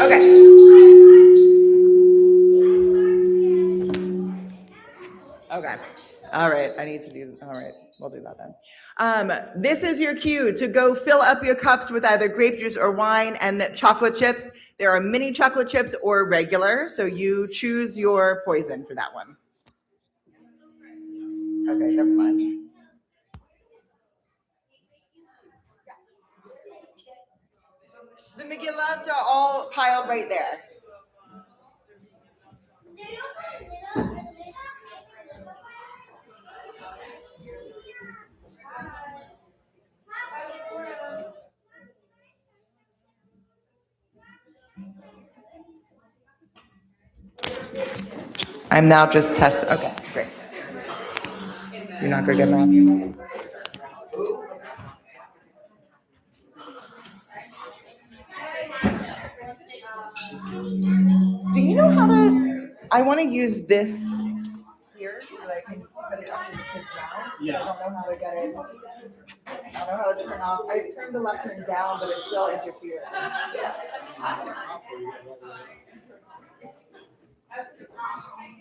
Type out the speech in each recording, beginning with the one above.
Okay. All right. All right. We'll do that then. This is your cue to go fill up your cups with either grape juice or wine and chocolate chips. There are mini chocolate chips or regular, so you choose your poison for that one. Okay, never mind. The Megillah are all piled right there. I'm now just testing. Okay, great. You're not good at math? Do you know how to? I want to use this here so that I can put it on the kids now. Yeah. I don't know how to get it. I don't know how to turn off. I turned the left turn down, but it still interferes.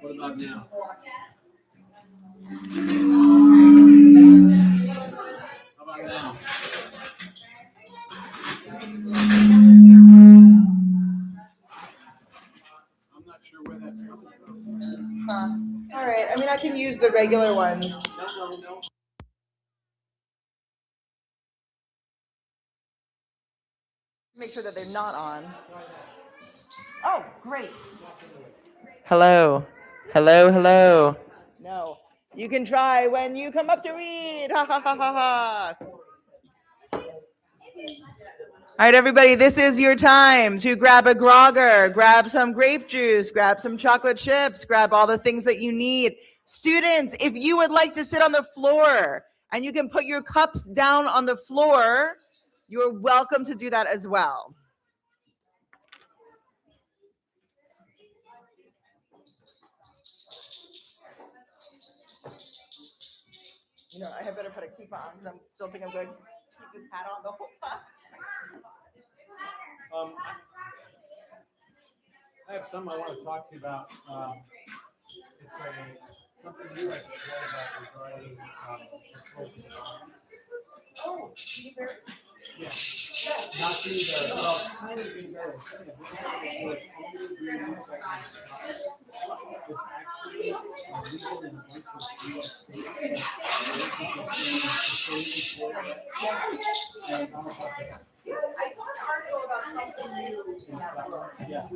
What about now? How about now? I'm not sure where that's coming from. All right. I mean, I can use the regular ones. No. Make sure that they're not on. Oh, great. Hello. No. You can try when you come up to read. Ha ha ha ha ha. All right, everybody, this is your time to grab a grogger, grab some grape juice, grab some chocolate chips, grab all the things that you need. Students, if you would like to sit on the floor and you can put your cups down on the floor, you're welcome to do that as well. You know, I had better put a keep on because I don't think I'm going to keep this hat on the whole time. I have some I want to talk to you about. It's something you like to know about regarding Oh, yeah. Not either. Well, kind of being very excited. It's actually legal in a bunch of U.S. states. I saw an article about something new in that book. Yeah.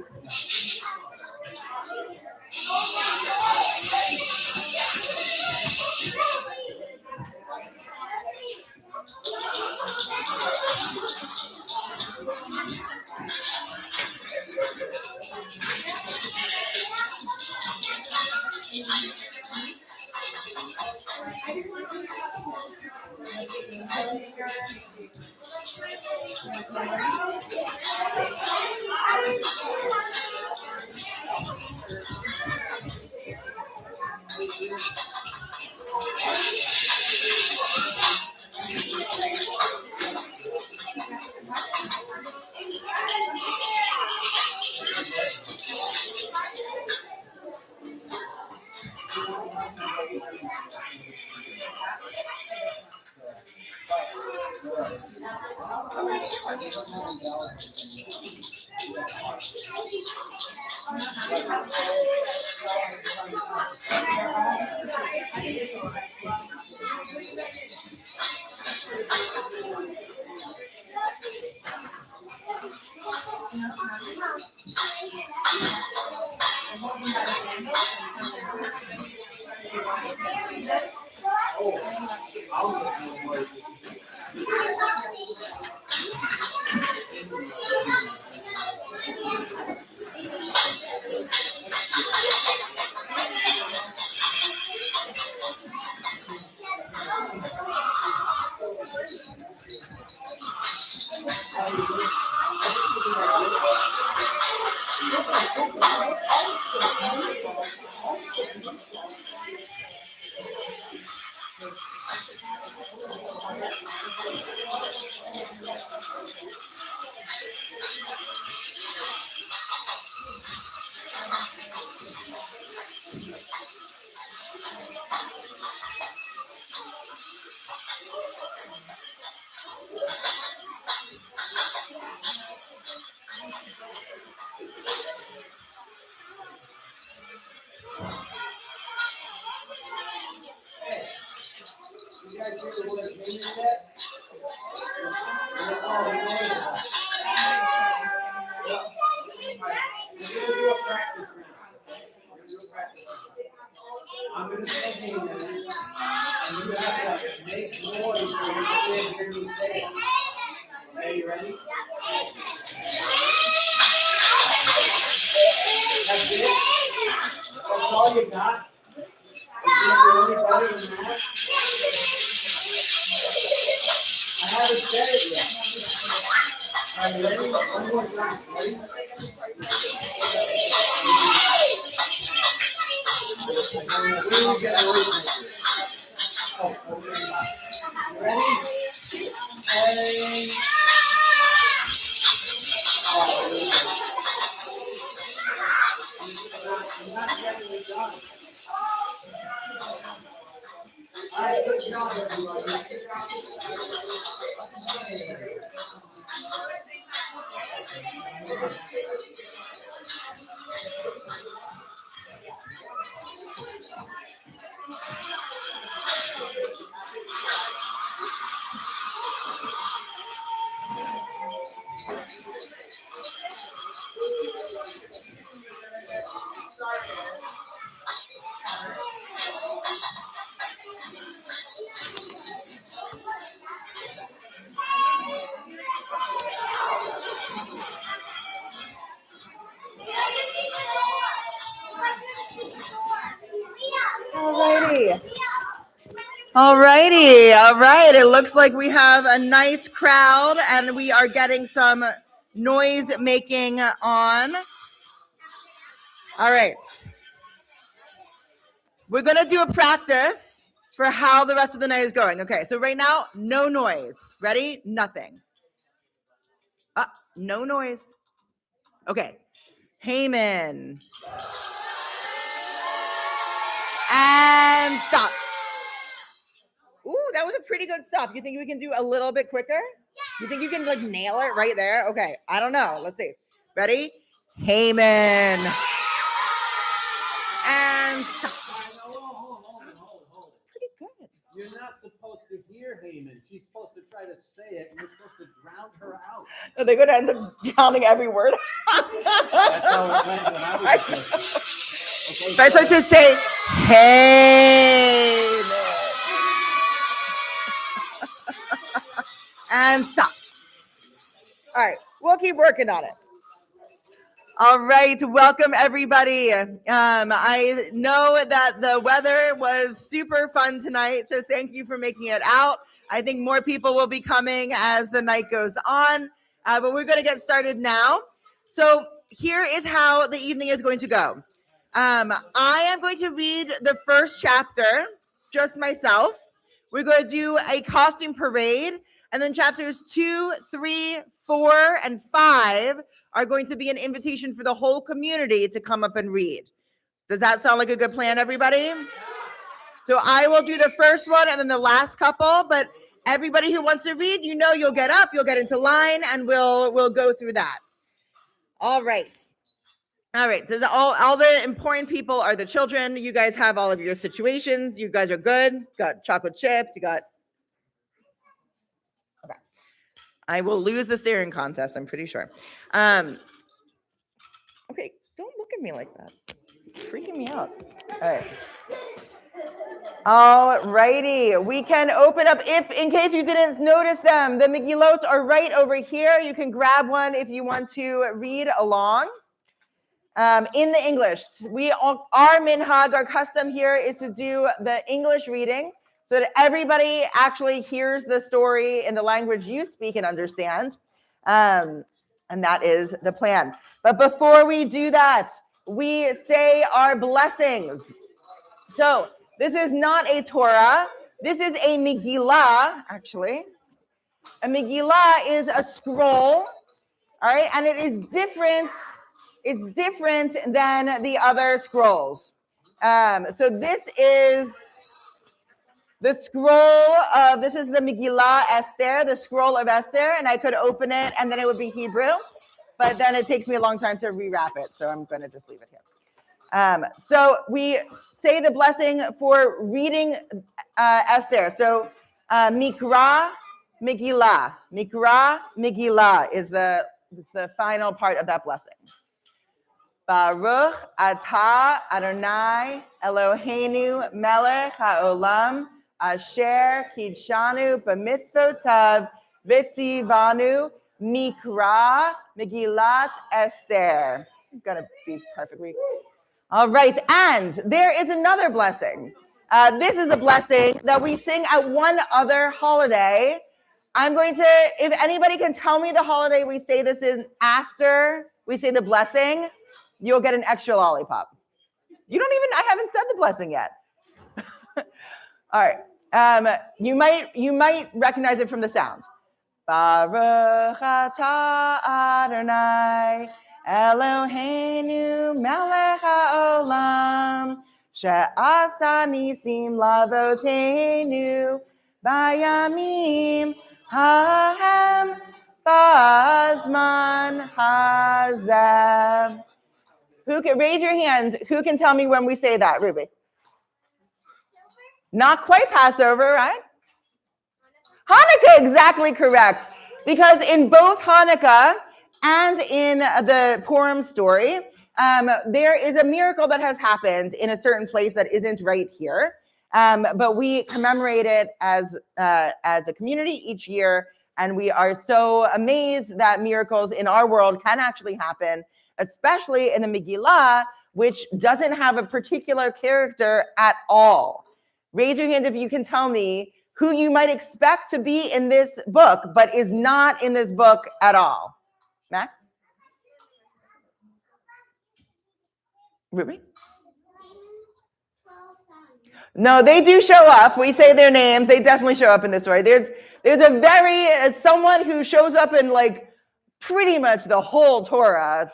I'm going to say amen, and you have to make noise so you can hear me say it. Okay, you ready? That's it? That's all you got? You can't do any better than that? I haven't said it yet. Are you ready? One more time. Ready? Where do we get noise makers? Oh, over there. You ready? Hey. Oh, really good. I'm not getting it done. All right, good job, everybody. All right. It looks like we have a nice crowd and we are getting some noise making on. All right. We're going to do a practice for how the rest of the night is going. Okay, so right now, no noise. Ready? Nothing. No noise. Okay. Haman. And stop. Ooh, that was a pretty good stop. You think we can do a little bit quicker? You think you can like nail it right there? Okay, I don't know. Let's see. Ready? Haman. And stop. Hold. Pretty good. You're not supposed to hear Haman. She's supposed to try to say it, and you're supposed to drown her out. Are they going to end up counting every word? That's how it went when I was listening. Okay, if I start to say, hey, and stop. All right, we'll keep working on it. All right, welcome everybody. I know that the weather was super fun tonight, so thank you for making it out. I think more people will be coming as the night goes on, but we're going to get started now. So here is how the evening is going to go. I am going to read the first chapter, just myself. We're going to do a costume parade, and then chapters 2, 3, 4, and 5 are going to be an invitation for the whole community to come up and read. Does that sound like a good plan, everybody? So I will do the first one and then the last couple, but everybody who wants to read, you'll get up, you'll get into line, and we'll go through that. All right. So all the important people are the children. You guys have all of your situations. You guys are good. Got chocolate chips. You got. Okay. I will lose the staring contest, I'm pretty sure. Okay, don't look at me like that. It's freaking me out. All righty. We can open up, in case you didn't notice them, the Megillot are right over here. You can grab one if you want to read along. In the English, our minhag, our custom here is to do the English reading so that everybody actually hears the story in the language you speak and understand. And that is the plan. But before we do that, we say our blessings. So this is not a Torah. This is a Megillah, actually. A Megillah is a scroll, all right? And it is different. It's different than the other scrolls. So this is the scroll of, this is the Megillah Esther, the scroll of Esther, and I could open it and then it would be Hebrew, but then it takes me a long time to rewrap it, so I'm going to just leave it here. So we say the blessing for reading Esther. So Mikra Megillah. Mikra Megillah is the final part of that blessing. Baruch atah Adonai Eloheinu melech haolam asher kidshanu b'mitzvotav v'tzivanu mikra Megillat Esther. I'm gonna be perfectly. All right, and there is another blessing. This is a blessing that we sing at one other holiday. I'm going to, if anybody can tell me the holiday we say this in after we say the blessing, you'll get an extra lollipop. I haven't said the blessing yet. All right, you might recognize it from the sound. Baruch atah Adonai Eloheinu melech haolam she'asa nisim lavoteinu bayamim hahem ba'azman hazeh. Who can raise your hand? Who can tell me when we say that, Ruby? Not quite Passover, right? Hanukkah, exactly correct. Because in both Hanukkah and in the Purim story, there is a miracle that has happened in a certain place that isn't right here. But we commemorate it as a community each year. And we are so amazed that miracles in our world can actually happen, especially in the Megillah, which doesn't have a particular character at all. Raise your hand if you can tell me who you might expect to be in this book, but is not in this book at all. Max? Ruby? No, they do show up. We say their names. They definitely show up in this story. There's someone who shows up in like pretty much the whole Torah.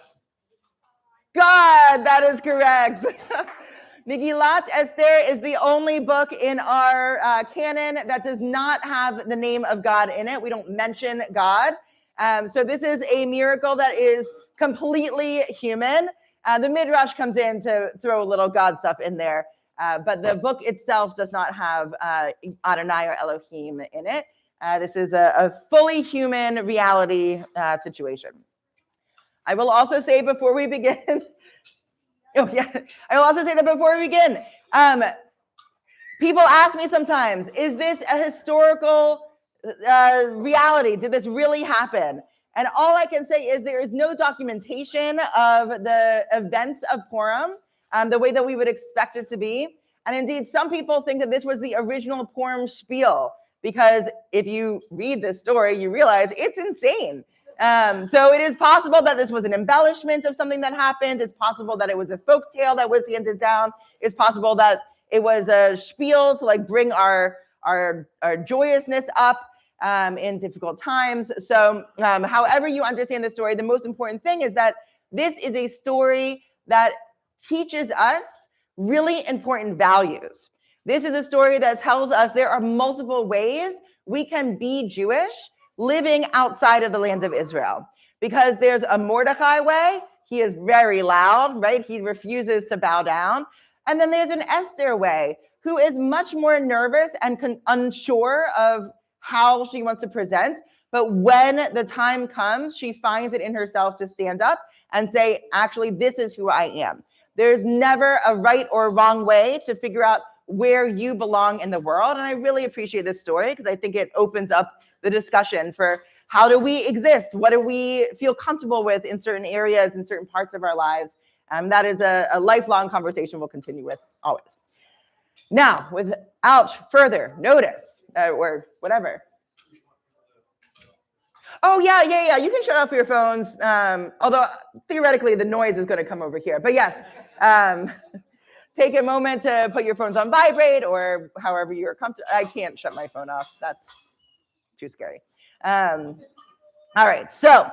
God, that is correct. Megillat Esther is the only book in our canon that does not have the name of God in it. We don't mention God. So this is a miracle that is completely human. The Midrash comes in to throw a little God stuff in there. But the book itself does not have Adonai or Elohim in it. This is a fully human reality situation. I will also say before we begin, I will also say that before we begin, people ask me sometimes, is this a historical reality? Did this really happen? And all I can say is there is no documentation of the events of Purim the way that we would expect it to be. And indeed, some people think that this was the original Purim spiel, because if you read this story, you realize it's insane. So it is possible that this was an embellishment of something that happened. It's possible that it was a folk tale that was handed down. It's possible that it was a spiel to like bring our joyousness up in difficult times. So however you understand the story, the most important thing is that this is a story that teaches us really important values. This is a story that tells us there are multiple ways we can be Jewish living outside of the land of Israel. Because there's a Mordechai way. He is very loud, right? He refuses to bow down. And then there's an Esther way, who is much more nervous and unsure of how she wants to present. But when the time comes, she finds it in herself to stand up and say, actually, this is who I am. There's never a right or wrong way to figure out where you belong in the world. And I really appreciate this story because I think it opens up the discussion for how do we exist? What do we feel comfortable with in certain areas, in certain parts of our lives? That is a lifelong conversation we'll continue with always. Now, without further notice, or whatever. Oh, yeah. You can shut off your phones. Although theoretically the noise is going to come over here. But yes, take a moment to put your phones on vibrate or however you're comfortable. I can't shut my phone off. That's too scary. All right, so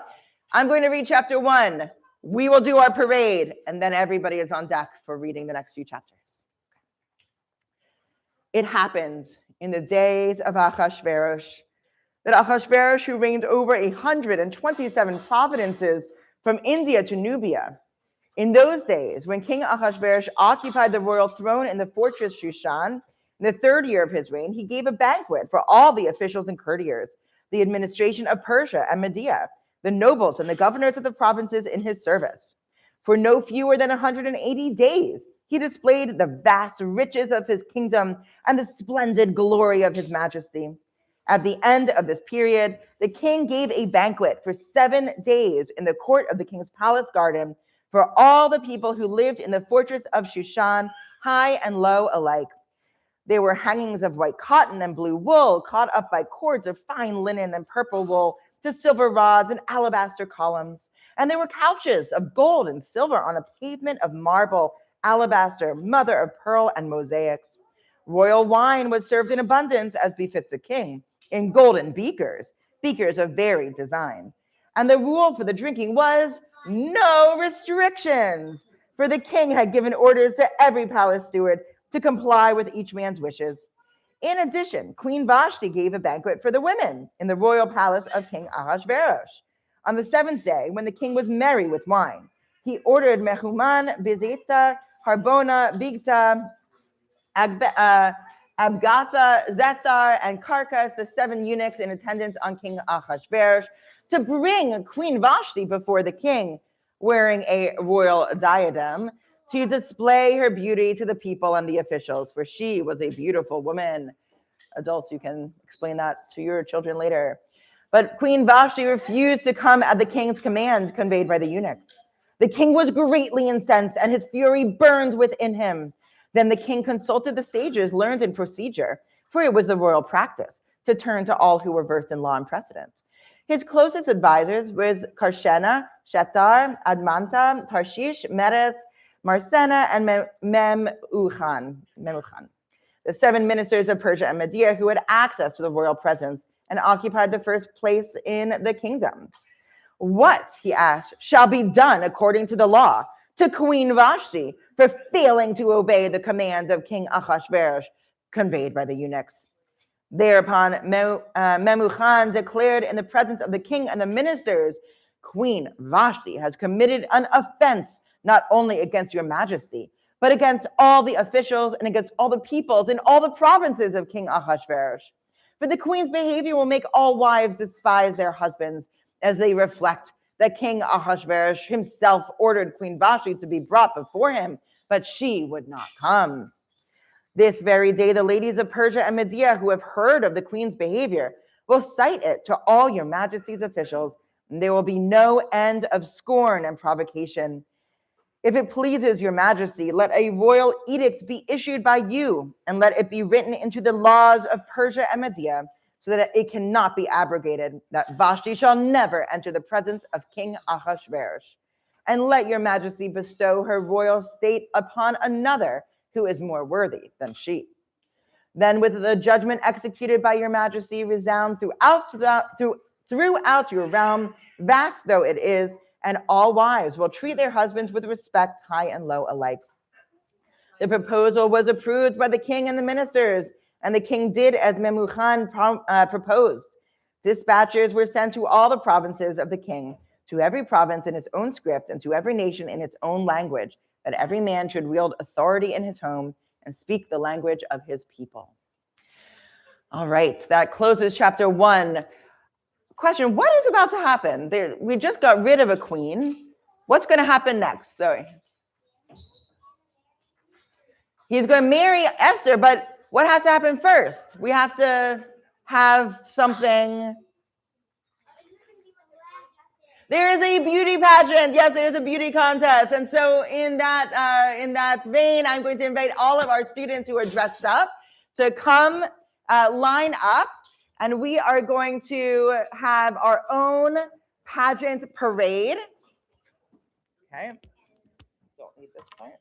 I'm going to read chapter 1. We will do our parade, and then everybody is on deck for reading the next few chapters. It happened in the days of Achashverosh that Achashverosh, who reigned over 127 provinces from India to Nubia, in those days, when King Achashverosh occupied the royal throne in the fortress Shushan, in the 3rd year of his reign, he gave a banquet for all the officials and courtiers, the administration of Persia and Media, the nobles and the governors of the provinces in his service. For no fewer than 180 days, he displayed the vast riches of his kingdom and the splendid glory of his majesty. At the end of this period, the king gave a banquet for 7 days in the court of the king's palace garden for all the people who lived in the fortress of Shushan, high and low alike. There were hangings of white cotton and blue wool, caught up by cords of fine linen and purple wool to silver rods and alabaster columns. And there were couches of gold and silver on a pavement of marble, alabaster, mother of pearl, and mosaics. Royal wine was served in abundance, as befits a king, in golden beakers, beakers of varied design. And the rule for the drinking was no restrictions, for the king had given orders to every palace steward to comply with each man's wishes. In addition, Queen Vashti gave a banquet for the women in the royal palace of King Ahasuerus. On the 7th day, when the king was merry with wine, he ordered Mehuman, Bizita, Harbona, Bigta, Abgatha, Zethar, and Carcas, the 7 eunuchs in attendance on King Ahasuerus, to bring Queen Vashti before the king, wearing a royal diadem, to display her beauty to the people and the officials, for she was a beautiful woman. Adults, you can explain that to your children later. But Queen Vashti refused to come at the king's command conveyed by the eunuchs. The king was greatly incensed, and his fury burned within him. Then the king consulted the sages learned in procedure, for it was the royal practice to turn to all who were versed in law and precedent. His closest advisors was Karshena, Shetar, Admanta, Tarshish, Meres, Marsena, and Memuchan, the 7 ministers of Persia and Media who had access to the royal presence and occupied the first place in the kingdom. What, he asked, shall be done according to the law to Queen Vashti for failing to obey the command of King Ahasuerus conveyed by the eunuchs? Thereupon Memuchan declared in the presence of the king and the ministers, Queen Vashti has committed an offense not only against your majesty, but against all the officials and against all the peoples in all the provinces of King Ahasuerus. For the queen's behavior will make all wives despise their husbands, as they reflect that King Ahasuerus himself ordered Queen Vashti to be brought before him, but she would not come. This very day, the ladies of Persia and Media who have heard of the queen's behavior will cite it to all your majesty's officials, and there will be no end of scorn and provocation. If it pleases your majesty, let a royal edict be issued by you, and let it be written into the laws of Persia and Media, so that it cannot be abrogated, that Vashti shall never enter the presence of King Ahasuerus. And let your majesty bestow her royal state upon another who is more worthy than she. Then with the judgment executed by your majesty resound throughout your realm, vast though it is, and all wives will treat their husbands with respect, high and low alike. The proposal was approved by the king and the ministers, and the king did as Memuchan proposed. Dispatchers were sent to all the provinces of the king, to every province in its own script, and to every nation in its own language, that every man should wield authority in his home and speak the language of his people. All right, that closes chapter 1. Question, what is about to happen? We just got rid of a queen. What's going to happen next? Sorry. He's going to marry Esther, but what has to happen first? We have to have something. There is a beauty pageant. Yes, there's a beauty contest. And so in that vein, I'm going to invite all of our students who are dressed up to come line up. And we are going to have our own pageant parade. Okay. Don't need this part.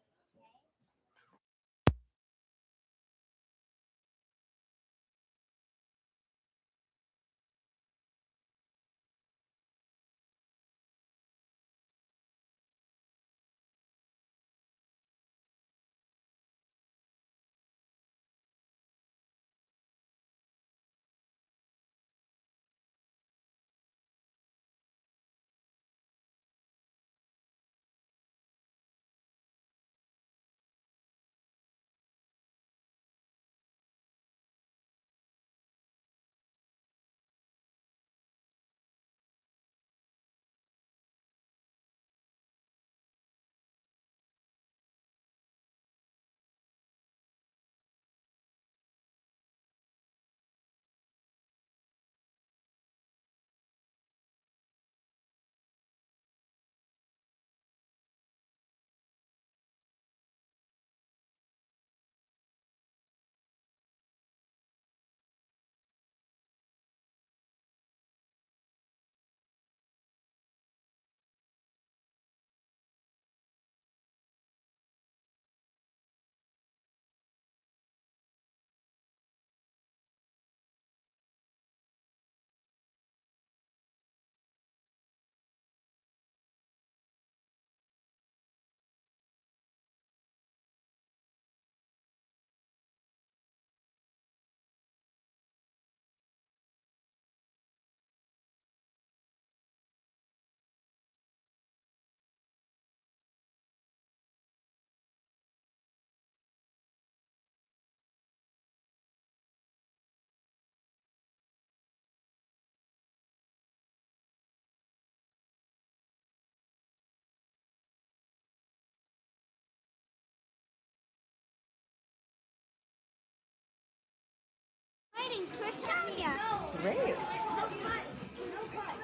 Great.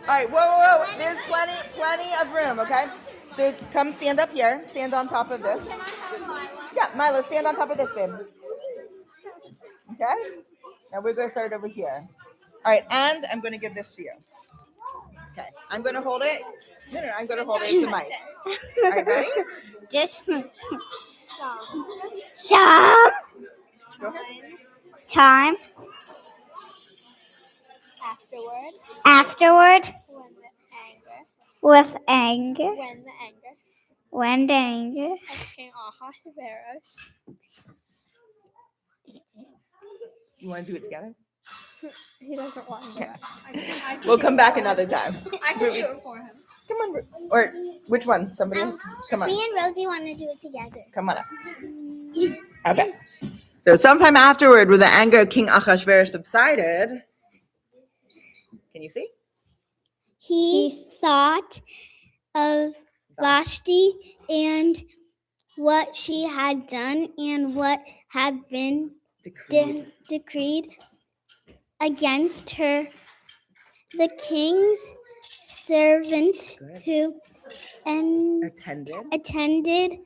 All right, whoa. There's plenty of room, okay? So come stand up here. Stand on top of this. Yeah, Milo, stand on top of this, babe. Okay? Now we're going to start over here. All right, and I'm going to give this to you. Okay, I'm going to hold it. No, I'm going to hold it. It's a mic. All right, ready? Just Go ahead. time. Afterward. With anger. When the anger. King Ahasuerus. You want to do it together? He doesn't want Okay. I can We'll do come it back for him. another time. I can do it for him. Come on. Or which one? Somebody else? Come on. Me and Rosie want to do it together. Come on up. Okay. So sometime afterward, when the anger of King Ahasuerus subsided, can you see? He thought of Vashti and what she had done and what had been decreed against her. The king's servant who attended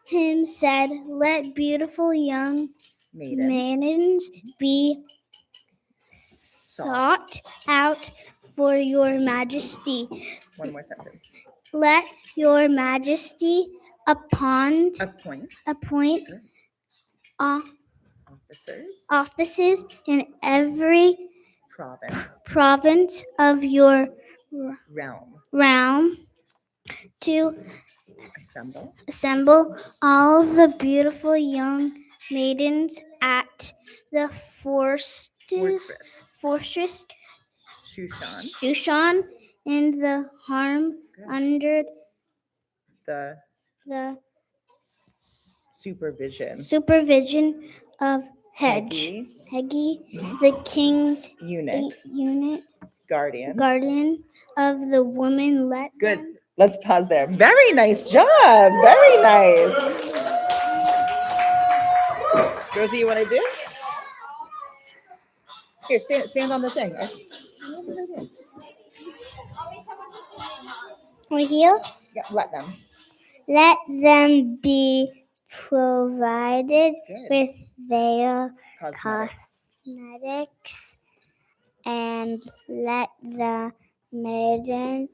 him said, "Let beautiful young maidens be sought out for your majesty. One more sentence. Let your majesty appoint offices in every province of your realm to assemble all the beautiful young maidens at the fortress Shushan in the harem under the supervision of Hegi, the king's eunuch, guardian of the woman. Good. Let's pause there. Very nice job. Very nice. Rosie, you want to do? Here, stand on the thing. We're here. Yeah, let them. Let them be provided with their cosmetics, and let the maiden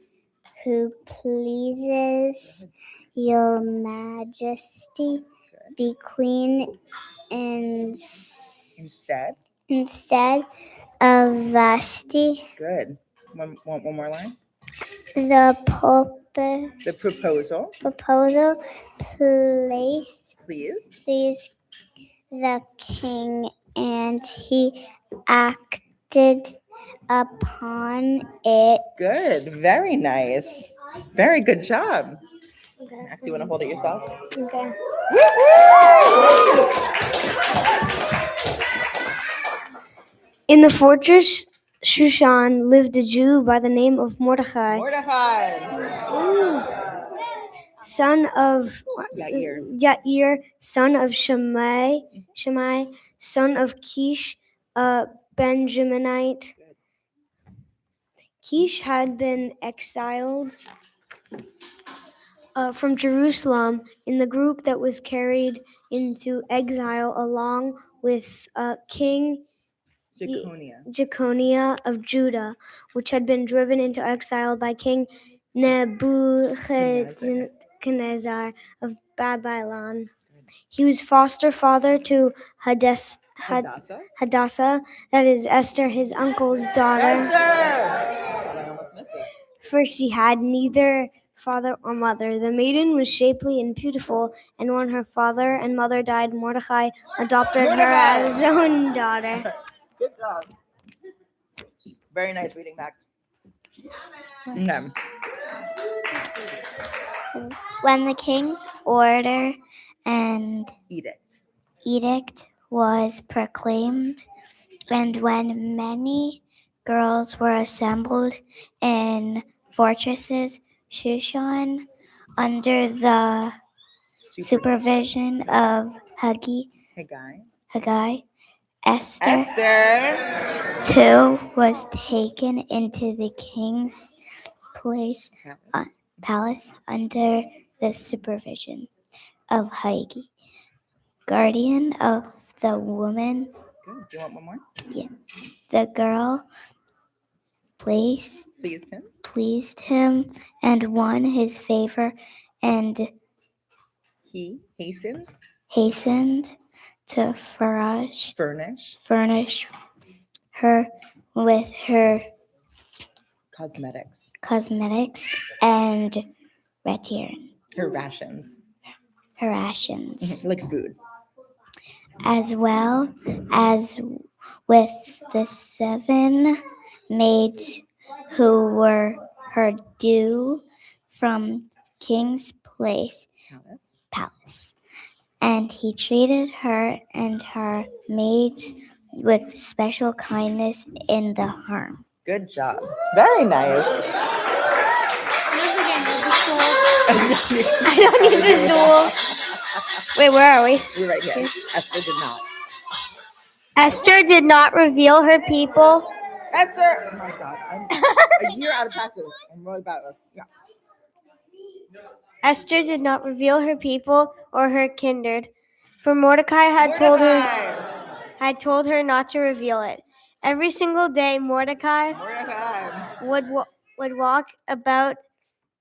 who pleases your majesty be queen instead of Vashti. Good. One more line. The proposal. Please the king, and he acted upon it. Good. Very nice. Very good job. Max, you want to hold it yourself? Okay. In the fortress Shushan lived a Jew by the name of Mordecai. Son of Yair, son of Shammai, son of Kish, a Benjaminite. Kish had been exiled from Jerusalem in the group that was carried into exile along with King Jeconiah of Judah, which had been driven into exile by King Nebuchadnezzar of Babylon. He was foster father to Hadassah, that is Esther, his uncle's daughter. For she had neither father or mother. The maiden was shapely and beautiful, and when her father and mother died, Mordecai adopted her as his own daughter. Good job. Very nice reading, Max. Okay. When the king's order and edict was proclaimed, and when many girls were assembled in fortresses Shushan under the supervision of Haggai, Esther. too was taken into the king's palace under the supervision of Hagi, guardian of the woman. Good. Do you want one more? The girl Pleased him. pleased him and won his favor, and He hastened to furnish furnish her with her cosmetics. and return Her rations. her rations, Like food. as well as with the 7 maids who were her due from king's palace. And he treated her and her maids with special kindness in the harem. Good job. Very nice. I don't need the stool. Wait, where are we? We're right here. Esther did not. Esther did not reveal her people. Esther! Oh my God. I'm a year out of practice. I'm really bad at it. Yeah. Esther did not reveal her people or her kindred, for Mordecai had told her not to reveal it. Every single day, Mordecai would walk about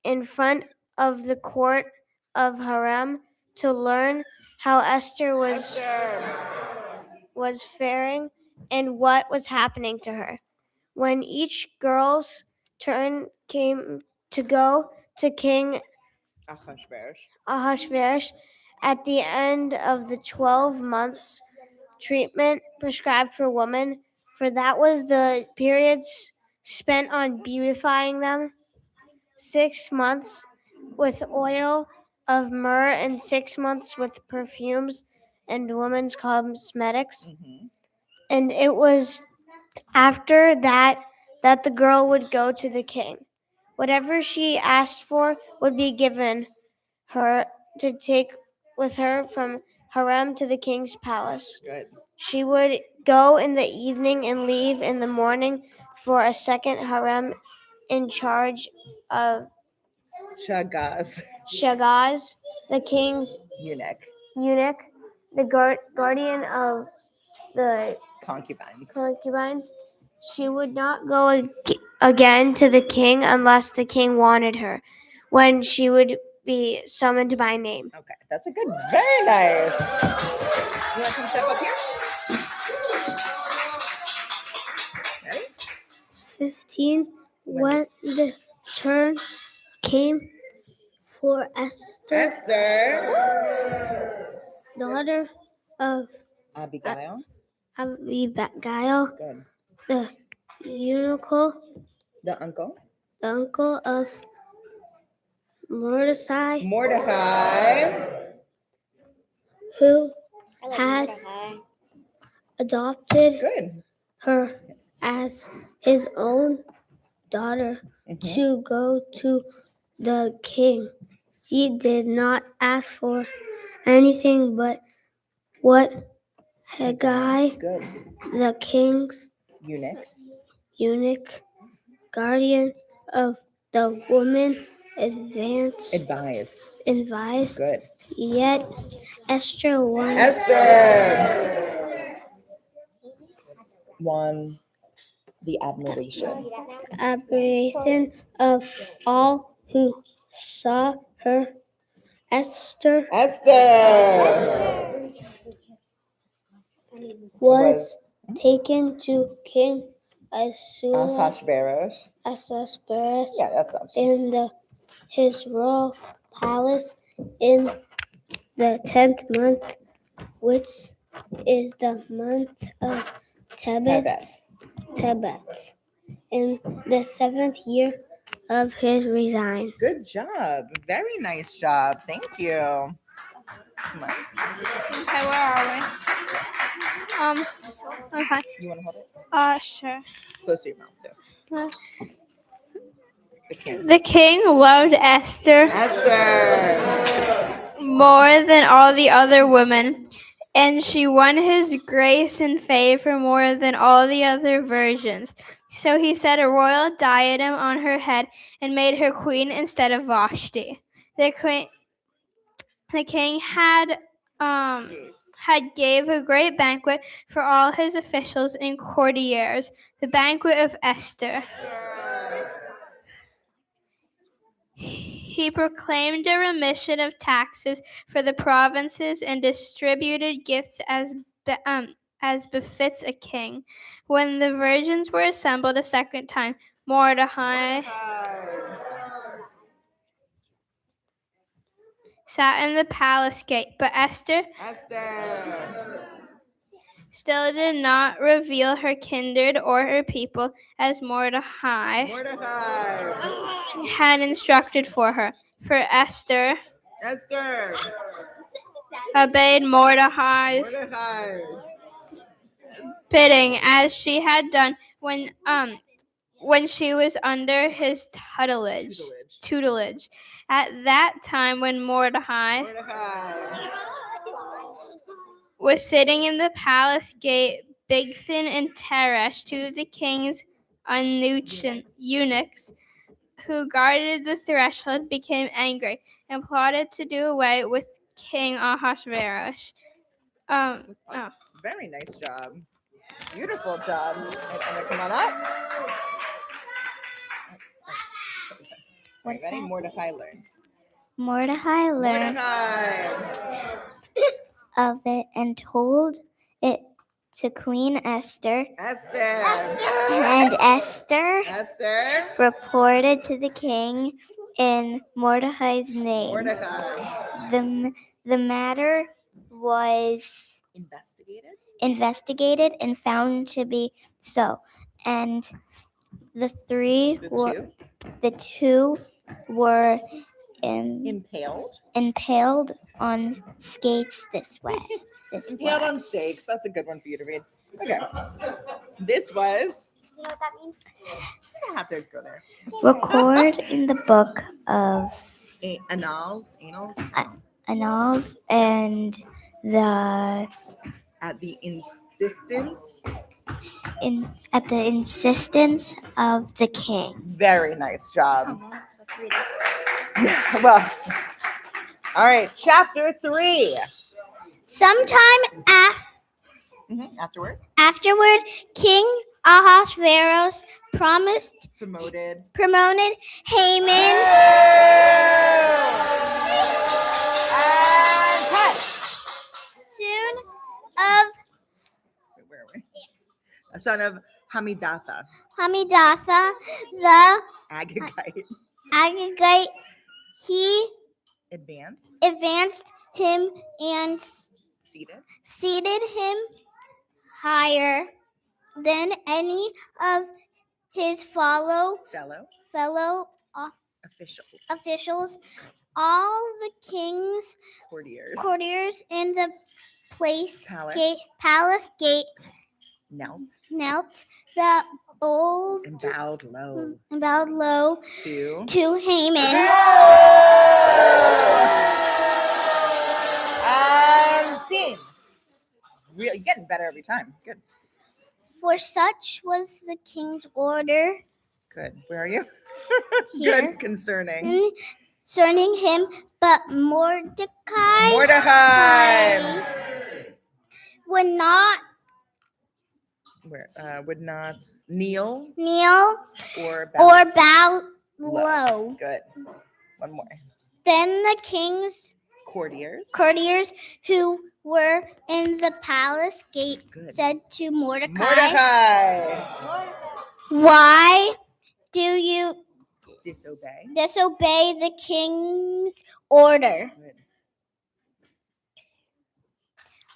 in front of the court of Harem to learn how Esther was faring and what was happening to her. When each girl's turn came to go to King Ahasuerus at the end of the 12 months treatment prescribed for women, for that was the periods spent on beautifying them, 6 months with oil of myrrh and 6 months with perfumes and women's cosmetics. And it was after that the girl would go to the king. Whatever she asked for would be given her to take with her from harem to the king's palace. Good. She would go in the evening and leave in the morning for a second harem in charge of Shagaz, the king's Eunuch. the guardian of the Concubines. She would not go again to the king unless the king wanted her, when she would be summoned by name. Okay, that's a good. Very nice. You want to come step up here? Ready? 15. When the turn came for Esther, daughter of Abigail. Abigail, Good. the eunuch, The uncle. the uncle of Mordecai, who had adopted Good. her as his own daughter to go to the king. She did not ask for anything but what Haggai, Good. the king's eunuch, guardian of the woman, advised. Good. Yet Esther won the admiration of all who saw her. Esther was taken to King Ahasuerus. Yeah, that sounds good. in his royal palace in the 10th month, which is the month of Tebet, in the 7th year of his reign. Good job. Very nice job. Thank you. Come on. Okay, where are we? Okay. You want to hold it? Sure. Close to your mouth, too. The king loved Esther Esther. more than all the other women, and she won his grace and favor more than all the other virgins. So he set a royal diadem on her head and made her queen instead of Vashti. The king had gave a great banquet for all his officials and courtiers, the banquet of Esther. He proclaimed a remission of taxes for the provinces and distributed gifts as befits a king. When the virgins were assembled a second time, Mordecai sat in the palace gate, but Esther still did not reveal her kindred or her people as Mordecai had instructed for her. For Esther obeyed Mordecai's bidding as she had done when she was under his tutelage. At that time when Mordecai was sitting in the palace gate, Bigthan and Teresh, two of the king's eunuchs who guarded the threshold, became angry and plotted to do away with King Ahasuerus. Very nice job. Beautiful job. And come on up. What's Ready? that? Mordecai learned. Mordecai learned of it and told it to Queen Esther. And Esther reported to the king in Mordecai's name. The matter was investigated and found to be so. And the two were impaled on skates this way. Impaled on stakes. That's a good one for you to read. Okay. This was. You know what that means? You don't have to go there. Record in the book of Annals and at the insistence of the king. Very nice job. Well, all right. Chapter 3. Sometime Afterward, King Ahasuerus promoted Haman and cut. soon of Where are we? A son of Hamidatha, the Agagite. He advanced him and seated him higher than any of his fellow officials. All the king's courtiers in the palace gate knelt the bold and bowed low to Haman. And scene. You're getting better every time. Good. For such was the king's order. Good. Where are you? Here. Good. Concerning him, but Mordecai would not kneel or bow low. Good. One more. Then the king's courtiers who were in the palace gate said to Mordecai, why do you disobey the king's order? Good.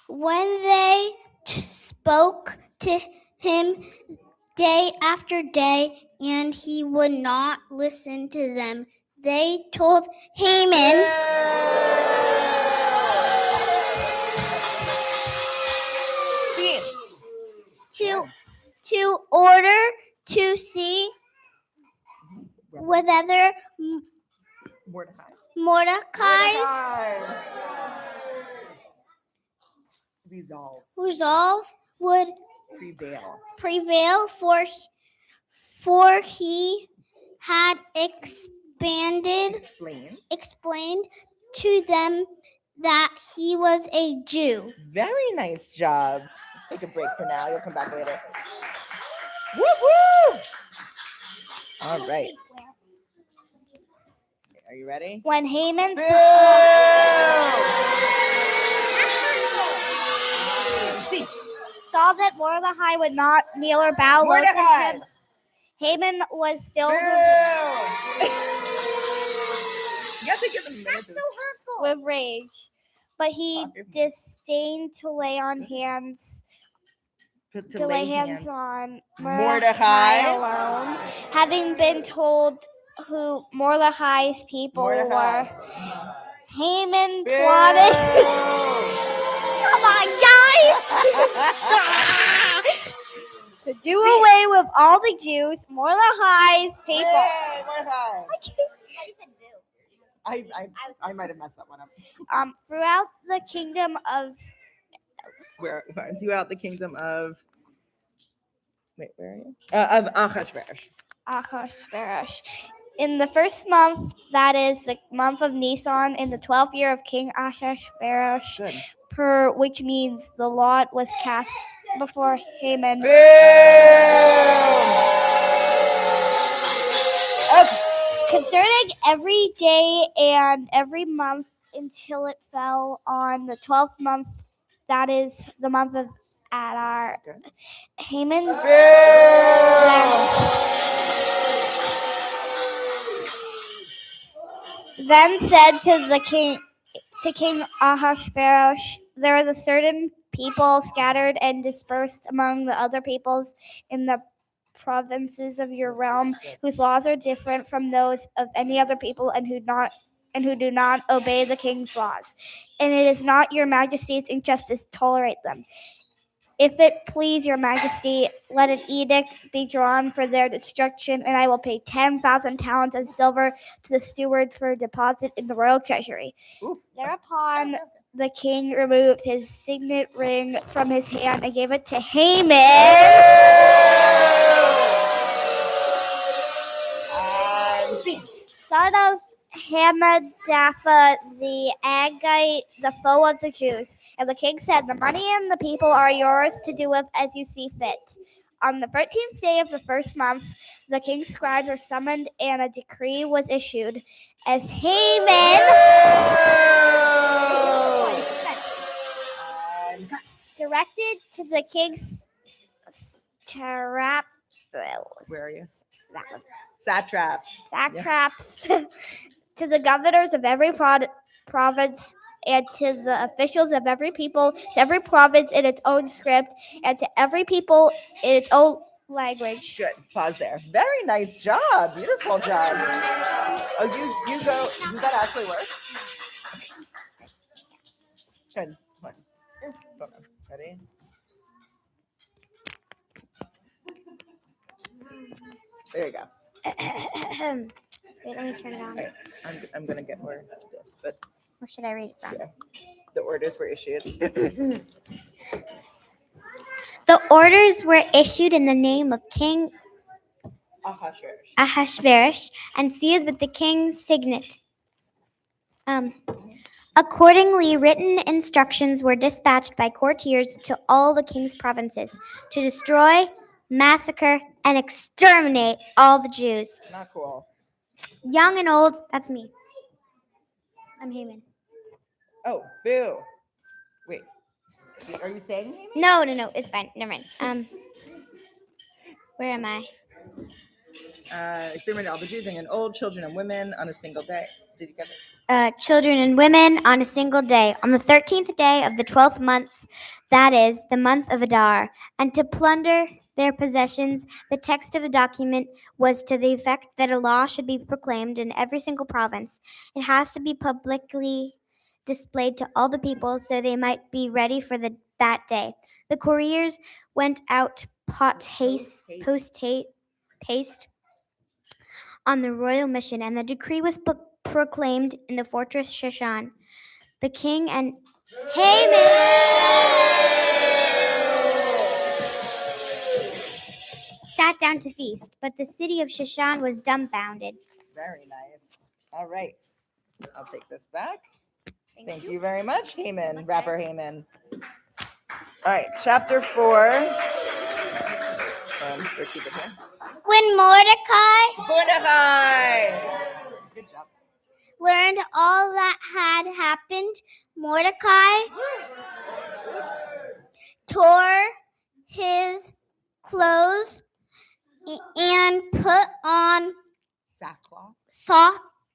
When they spoke to him day after day, and he would not listen to them, they told Haman to order to see whether Mordecai's resolve would Prevail. prevail, for he had explained to them that he was a Jew. Very nice job. Let's take a break for now. You'll come back later. Woo-hoo! All right. Are you ready? When Haman Boo! See. saw that Mordecai would not kneel or bow low to Mordecai. him, Haman was filled Boo! You have to give him a minute. with rage, but he disdained to lay hands on Mordecai. alone, having been told who Mordecai's people Mordecai. were. Haman Boo! plotted. Come on, guys! To do away with all the Jews, Mordecai's people. Yay, Mordecai. I might have messed that one up. Throughout the kingdom of Throughout the kingdom of. Wait, where are you? Of Achashverosh. Ahasuerus. In the first month, that is the month of Nisan, in the 12th year of King Ahasuerus, Good. which means the lot was cast before Haman. Boom! Okay. Concerning every day and every month until it fell on the 12th month, that is the month of Adar. Okay. Haman then said to King Ahasuerus, there is a certain people scattered and dispersed among the other peoples in the provinces of your realm, whose laws are different from those of any other people, and who do not obey the king's laws. And it is not your majesty's injustice to tolerate them. If it please your majesty, let an edict be drawn for their destruction, and I will pay 10,000 talents of silver to the stewards for deposit in the royal treasury. Ooh. Thereupon the king removed his signet ring from his hand and gave it to Haman, son of Hammedatha the Agagite, the foe of the Jews. And the king said, the money and the people are yours to do with as you see fit. On the 13th day of the first month, the king's scribes were summoned, and a decree was issued. As Haman directed to the king's satraps. Where are you? That one. Satraps. Satraps. To the governors of every province, and to the officials of every people, to every province in its own script, and to every people in its own language. Good. Pause there. Very nice job. Beautiful job. Oh, you go. Does that actually work? Good. Come on. Ready? There you go. Wait, let me turn it on. All right. I'm gonna get more of this, but Where should I read it from? yeah. The orders were issued. The orders were issued in the name of King Ahasuerus and sealed with the king's signet. Accordingly, written instructions were dispatched by courtiers to all the king's provinces to destroy, massacre, and exterminate all the Jews, Not cool. young and old. That's me. I'm Haman. Oh, boo. Wait. Are you saying Haman? No, it's fine. Never mind. Where am I? Exterminate all the Jews and old, children and women on a single day. Did you get it? Children and women on a single day, on the 13th day of the 12th month, that is, the month of Adar, and to plunder their possessions. The text of the document was to the effect that a law should be proclaimed in every single province. It has to be publicly displayed to all the people so they might be ready for that day. The couriers went out post haste on the royal mission, and the decree was proclaimed in the fortress Shushan. The king and sat down to feast, but the city of Shushan was dumbfounded. Very nice. All right. I'll take this back. Thank you very much, Haman, Rapper Haman. All right, chapter 4. Keep it here. When Mordecai Mordecai! Good job. learned all that had happened, Mordecai tore his clothes and put on Sackcloth.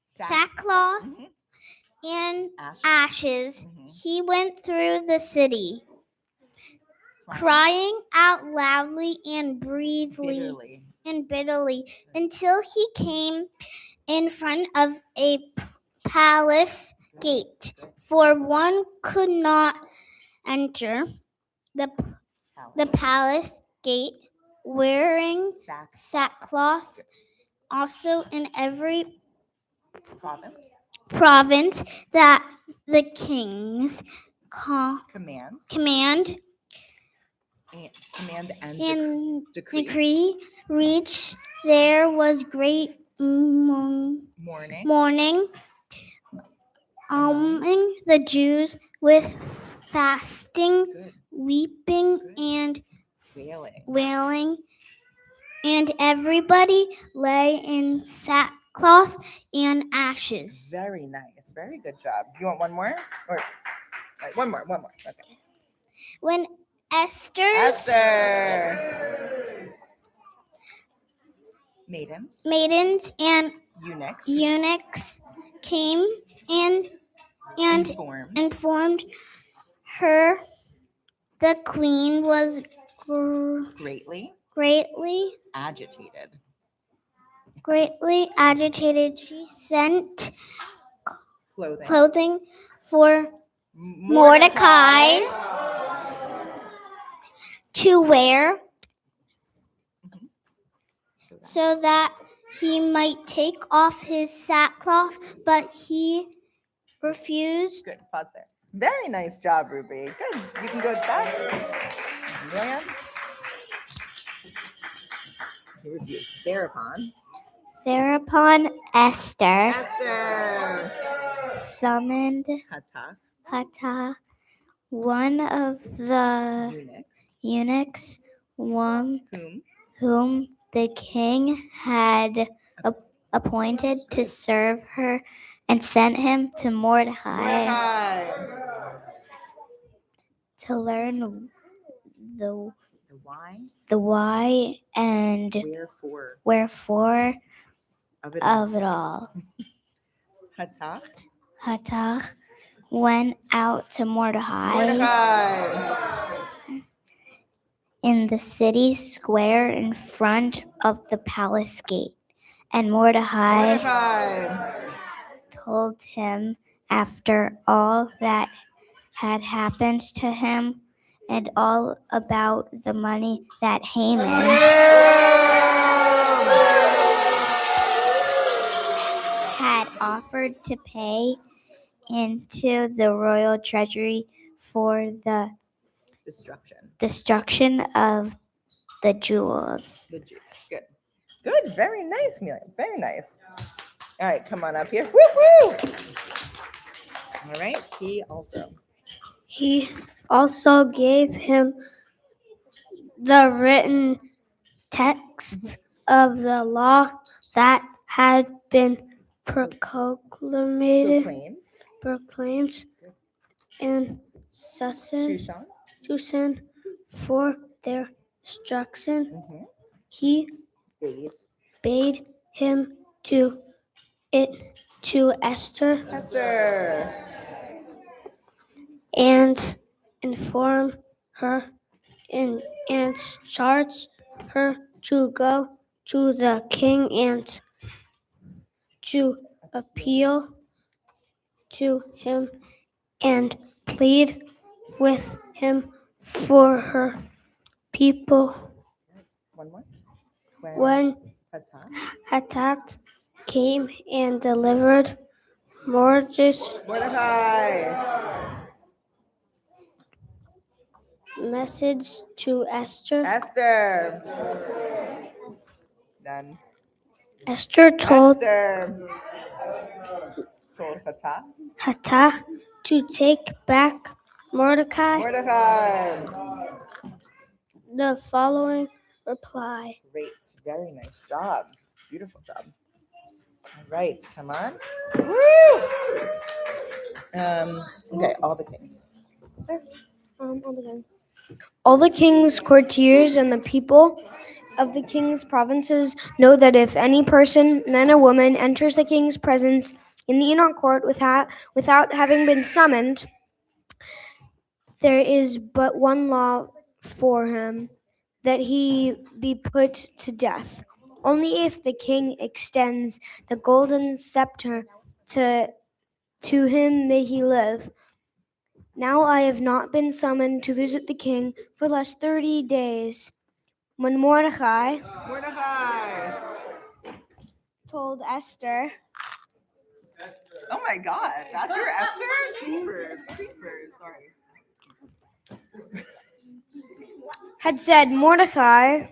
sackcloth Mhm. and Ashes. ashes. Mhm. He went through the city, crying out loudly and Bitterly. bitterly until he came in front of a palace gate, for one could not enter the palace gate wearing sackcloth. Also in every province that the king's command and decree reached, there was great mourning among the Jews, with fasting, weeping, and wailing, and everybody lay in sackcloth and ashes. Very nice. Very good job. You want one more? Or one more. Okay. When Esther maidens and eunuchs came and informed her, the queen was Greatly agitated. She sent clothing for Mordecai to wear, so that he might take off his sackcloth, but he refused. Good. Pause there. Very nice job, Ruby. Good. You can go back. Amelia. He refused. Thereupon Esther Esther summoned Hattach, one of the eunuchs, whom the king had appointed to serve her, and sent him to Mordecai to learn the why and wherefore of it all. Hattach went out to Mordecai in the city square in front of the palace gate, and Mordecai told him after all that had happened to him, and all about the money that Haman had offered to pay into the royal treasury for the destruction of the jewels. Good. Very nice, Amelia. Very nice. All right, come on up here. Woo-hoo! All right. He also gave him the written text of the law that had been proclaimed in Shushan for their destruction. He bade him to Esther and inform her and charge her to go to the king and to appeal to him and plead with him for her people. One more. When Hattach came and delivered Mordecai Message to Esther. Esther. Done. Esther told Esther. Told Hathach to take back Mordecai. Mordecai. The following reply. Great. Very nice job. Beautiful job. All right. Come on. Woo! Okay. All the kings. All the king's courtiers and the people of the king's provinces know that if any person, man or woman, enters the king's presence in the inner court without having been summoned, there is but one law for him, that he be put to death. Only if the king extends the golden scepter to him may he live. Now I have not been summoned to visit the king for the last 30 days. When Mordecai told Esther, Oh my God. That's your Esther? Creepers. Sorry. had said Mordecai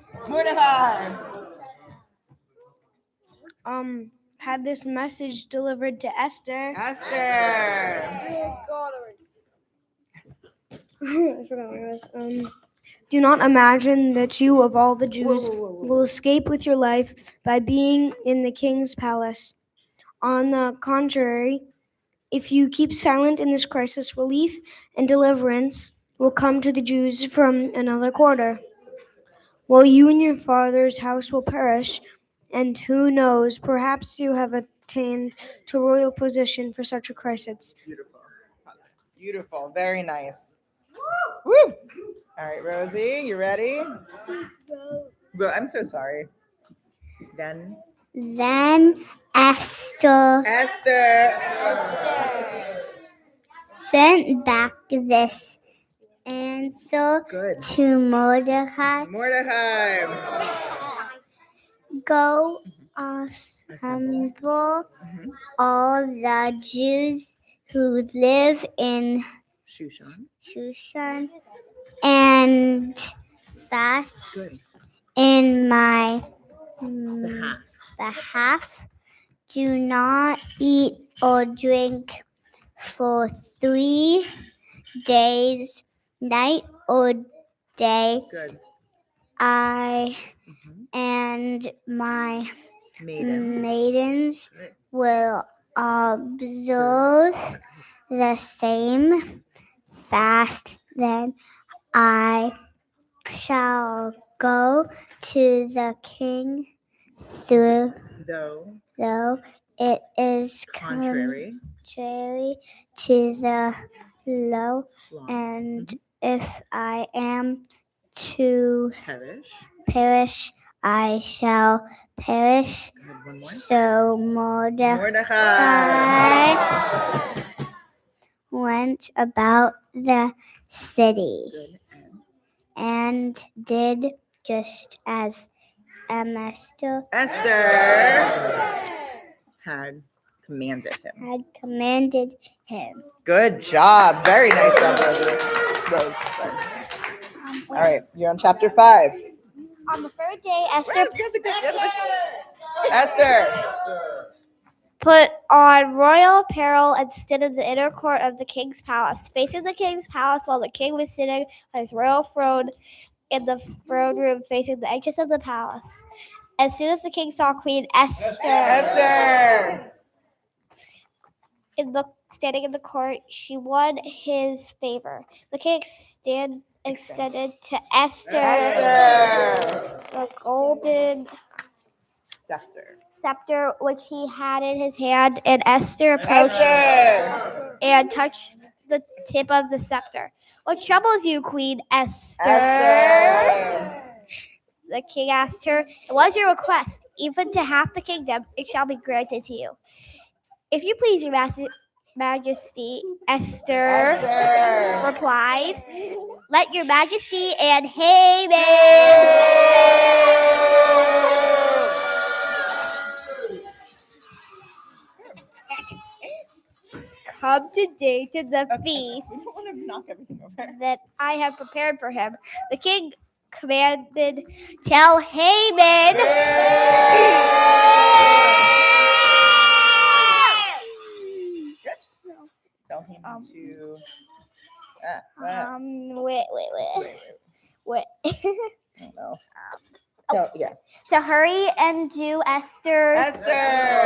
had this message delivered to Esther. Esther. I forgot where it was. Do not imagine that you, of all the Jews, will escape with your life by being in the king's palace. On the contrary, if you keep silent in this crisis, relief and deliverance will come to the Jews from another quarter. While you and your father's house will perish, and who knows, perhaps you have attained to royal position for such a crisis. Beautiful. Very nice. Woo! All right, Rosie, you ready? I'm so sorry. Then Esther Esther. sent back this answer Good. to Mordecai. Mordecai. Go assemble all the Jews who live in Shushan and fast Good. in my behalf. Do not eat or drink for 3 days, night or day. Good. I and my maidens will observe the same fast. Then I shall go to the king, though it is contrary to the law, and if I am to perish, I shall perish. So Mordecai went about the city and did just as Esther had commanded him. him. Good job. Very nice job, Rosie. Rose. Sorry. All right, you're on chapter 5. On the third day, Esther Esther. put on royal apparel and stood in the inner court of the king's palace, facing the king's palace, while the king was sitting on his royal throne in the throne room facing the entrance of the palace. As soon as the king saw Queen Esther standing in the court, she won his favor. The king extended to Esther the golden scepter which he had in his hand, and Esther approached and touched the tip of the scepter. What troubles you, Queen Esther? The king asked her, "What is your request? Even to half the kingdom, it shall be granted to you." "If you please, your majesty," Esther replied, "let your majesty and Haman come today to the feast." knock everything over. that I have prepared for him. The king commanded, "Tell Haman." Tell him to. Wait. I don't know. So, yeah. To hurry and do Esther's Esther.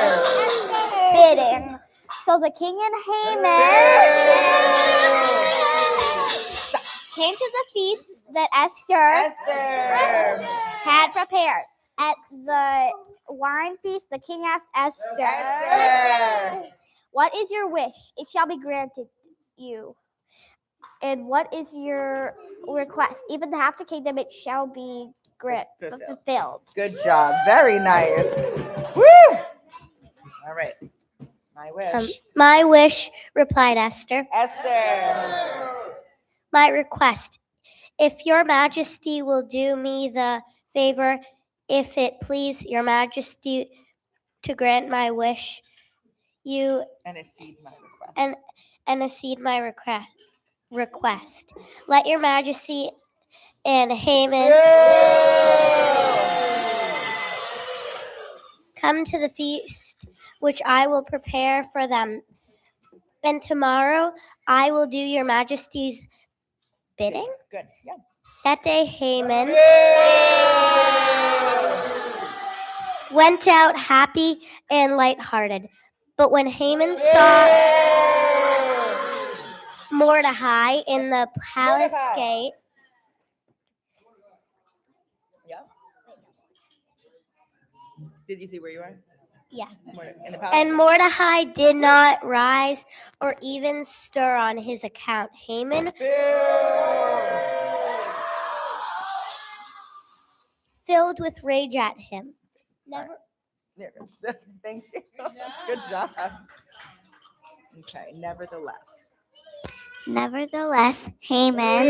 bidding. So the king and Haman came to the feast that Esther had prepared. At the wine feast, the king asked Esther, "What is your wish? It shall be granted you. And what is your request? Even the half the kingdom, it shall be fulfilled." Good job. Very nice. Woo! All right. My wish. My wish, replied Esther. Esther. My request. If your majesty will do me the favor, if it please your majesty to grant my wish, you And accede my request. and accede my request. Let your majesty and Haman come to the feast which I will prepare for them. And tomorrow I will do your majesty's bidding. Good. Yeah. That day Haman went out happy and lighthearted. But when Haman saw Mordecai in the palace gate, Yeah. Did you see where you are? yeah. In the palace? And Mordecai did not rise or even stir on his account. Haman, filled with rage at him. Thank you. Good job. Okay. Nevertheless, Haman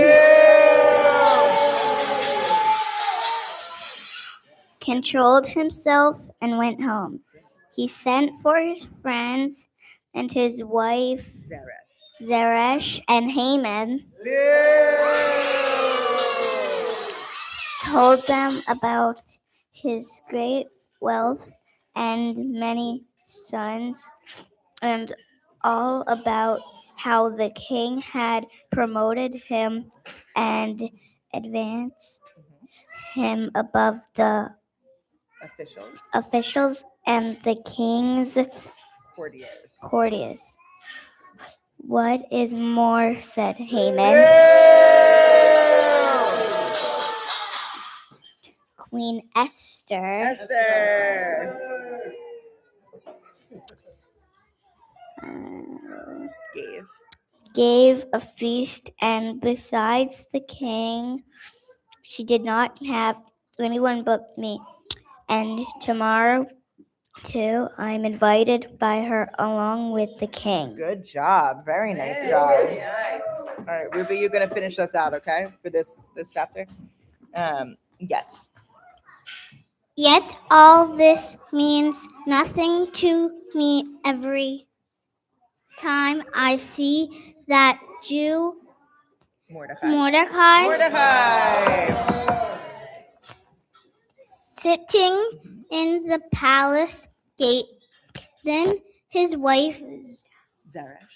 controlled himself and went home. He sent for his friends and his wife Zeresh, and Haman told them about his great wealth and many sons, and all about how the king had promoted him and advanced him above the officials and the king's courtiers. What is more, said Haman. Queen Esther gave a feast, and besides the king, she did not have anyone but me. And tomorrow, too, I'm invited by her along with the king. Good job. Very nice job. All right, Ruby, you're gonna finish us out, okay, for this chapter. Yet all this means nothing to me every time I see that Jew Mordecai sitting in the palace gate. Then his wife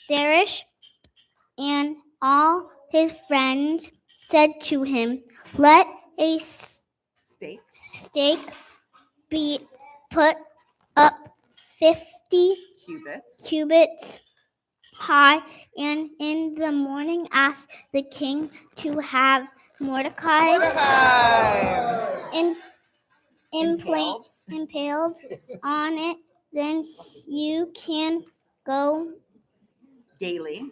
Zeresh and all his friends said to him, "Let a stake be put up 50 cubits high, and in the morning ask the king to have Mordecai impaled on it. Then you can go gaily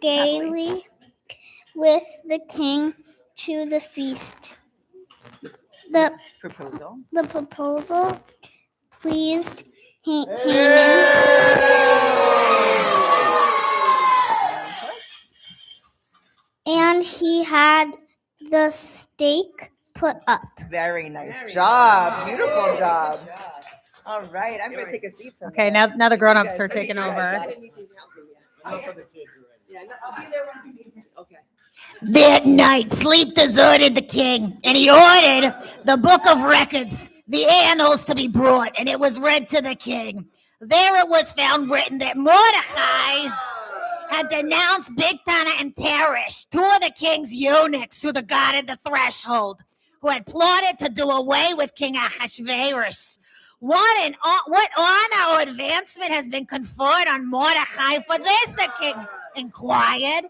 with the king to the feast." The proposal pleased Haman, and he had the stake put up. Very nice job. Beautiful job. All right, I'm going to take a seat for Okay, now the grown-ups are taking over. I'll be there when you need me. Okay. That night, sleep deserted the king, and he ordered the book of records, the annals, to be brought, and it was read to the king. There it was found written that Mordecai had denounced Bigthana and Teresh, two of the king's eunuchs who guarded the threshold, who had plotted to do away with King Ahasuerus. What honor or advancement has been conferred on Mordecai for this? The king inquired.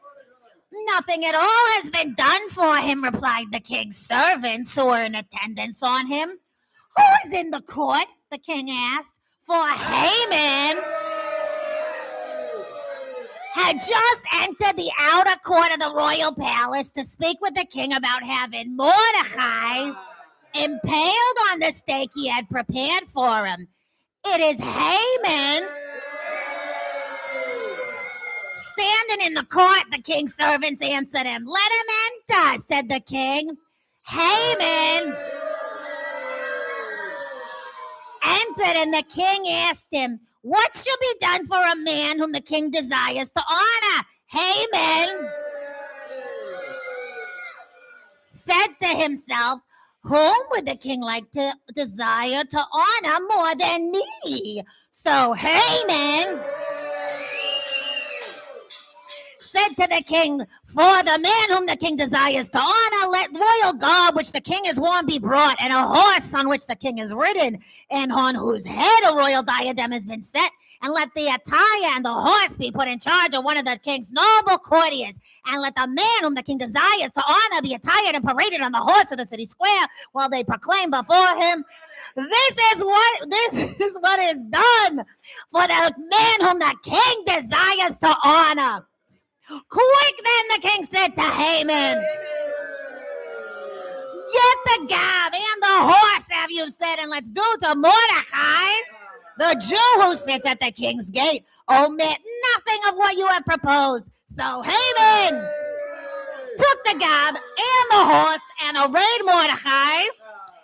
Nothing at all has been done for him, replied the king's servants who were in attendance on him. Who is in the court? The king asked. For Haman had just entered the outer court of the royal palace to speak with the king about having Mordecai impaled on the stake he had prepared for him. It is Haman. Standing in the court, the king's servants answered him. Let him enter, said the king. Haman entered, and the king asked him, what shall be done for a man whom the king desires to honor? Haman said to himself, whom would the king like to desire to honor more than me? So Haman said to the king, for the man whom the king desires to honor, let royal garb which the king has worn be brought, and a horse on which the king is ridden, and on whose head a royal diadem has been set, and let the attire and the horse be put in charge of one of the king's noble courtiers, and let the man whom the king desires to honor be attired and paraded on the horse of the city square while they proclaim before him, this is what is done for the man whom the king desires to honor. Quick, then, the king said to Haman, get the garb and the horse, have you said, and let's go to Mordecai, the Jew who sits at the king's gate. Omit nothing of what you have proposed. So Haman took the garb and the horse and arrayed Mordecai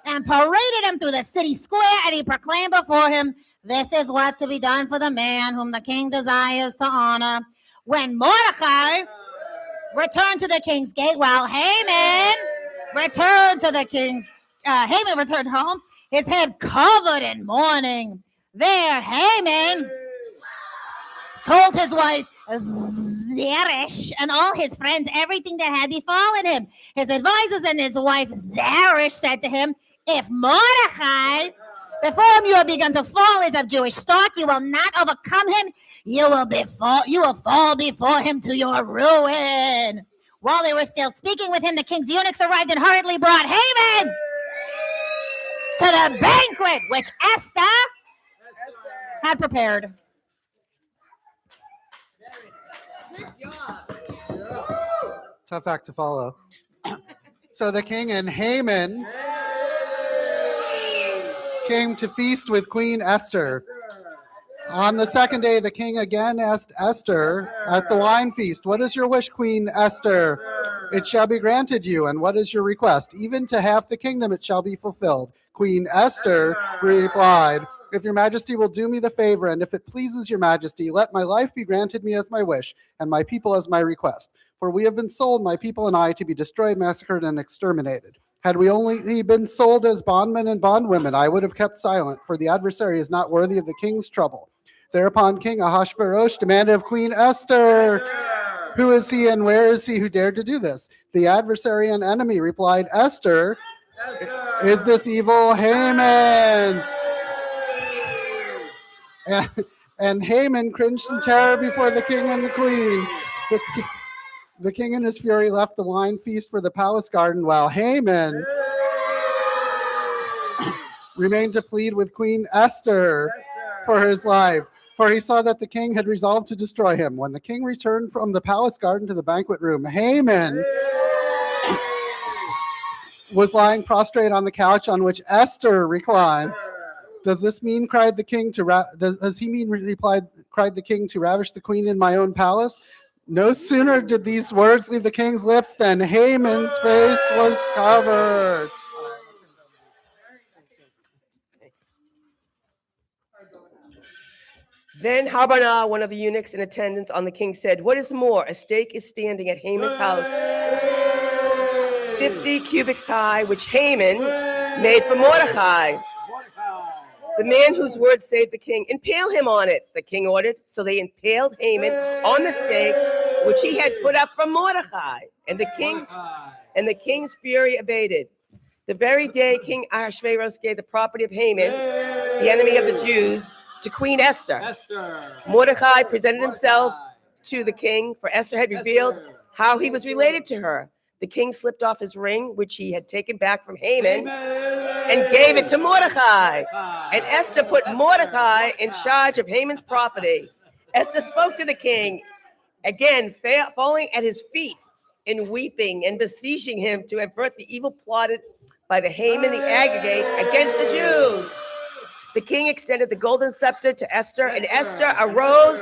and paraded him through the city square, and he proclaimed before him, this is what to be done for the man whom the king desires to honor. When Mordecai returned to the king's gate, while Haman returned home, his head covered in mourning. There, Haman told his wife Zeresh and all his friends everything that had befallen him. His advisors and his wife Zeresh said to him, if Mordecai, before whom you have begun to fall, is of Jewish stock, you will not overcome him. You will fall before him to your ruin. While they were still speaking with him, the king's eunuchs arrived and hurriedly brought Haman to the banquet which Esther had prepared. Tough act to follow. So the king and Haman came to feast with Queen Esther. On the second day, the king again asked Esther at the wine feast, what is your wish, Queen Esther? It shall be granted you. And what is your request? Even to half the kingdom it shall be fulfilled. Queen Esther replied, if your majesty will do me the favor, and if it pleases your majesty, let my life be granted me as my wish, and my people as my request. For we have been sold, my people and I, to be destroyed, massacred, and exterminated. Had we only been sold as bondmen and bondwomen, I would have kept silent, for the adversary is not worthy of the king's trouble. Thereupon King Ahasuerus demanded of Queen Esther, who is he and where is he who dared to do this? The adversary and enemy replied, Esther, is this evil Haman? And Haman cringed in terror before the king and the queen. The king in his fury left the wine feast for the palace garden, while Haman remained to plead with Queen Esther for his life, for he saw that the king had resolved to destroy him. When the king returned from the palace garden to the banquet room, Haman was lying prostrate on the couch on which Esther reclined. Does this mean, cried the king, cried the king, to ravish the queen in my own palace? No sooner did these words leave the king's lips than Haman's face was covered. Then Harbonah, one of the eunuchs in attendance on the king, said, what is more, a stake is standing at Haman's house. 50 cubits high, which Haman made for Mordecai, the man whose word saved the king. Impale him on it, the king ordered. So they impaled Haman on the stake, which he had put up for Mordecai. And the king's fury abated. The very day King Ahasuerus gave the property of Haman, the enemy of the Jews, to Queen Esther. Mordecai presented himself to the king, for Esther had revealed how he was related to her. The king slipped off his ring, which he had taken back from Haman, and gave it to Mordecai. And Esther put Mordecai in charge of Haman's property. Esther spoke to the king, again falling at his feet and weeping and beseeching him to avert the evil plotted by the Haman the Agagite against the Jews. The king extended the golden scepter to Esther, and Esther arose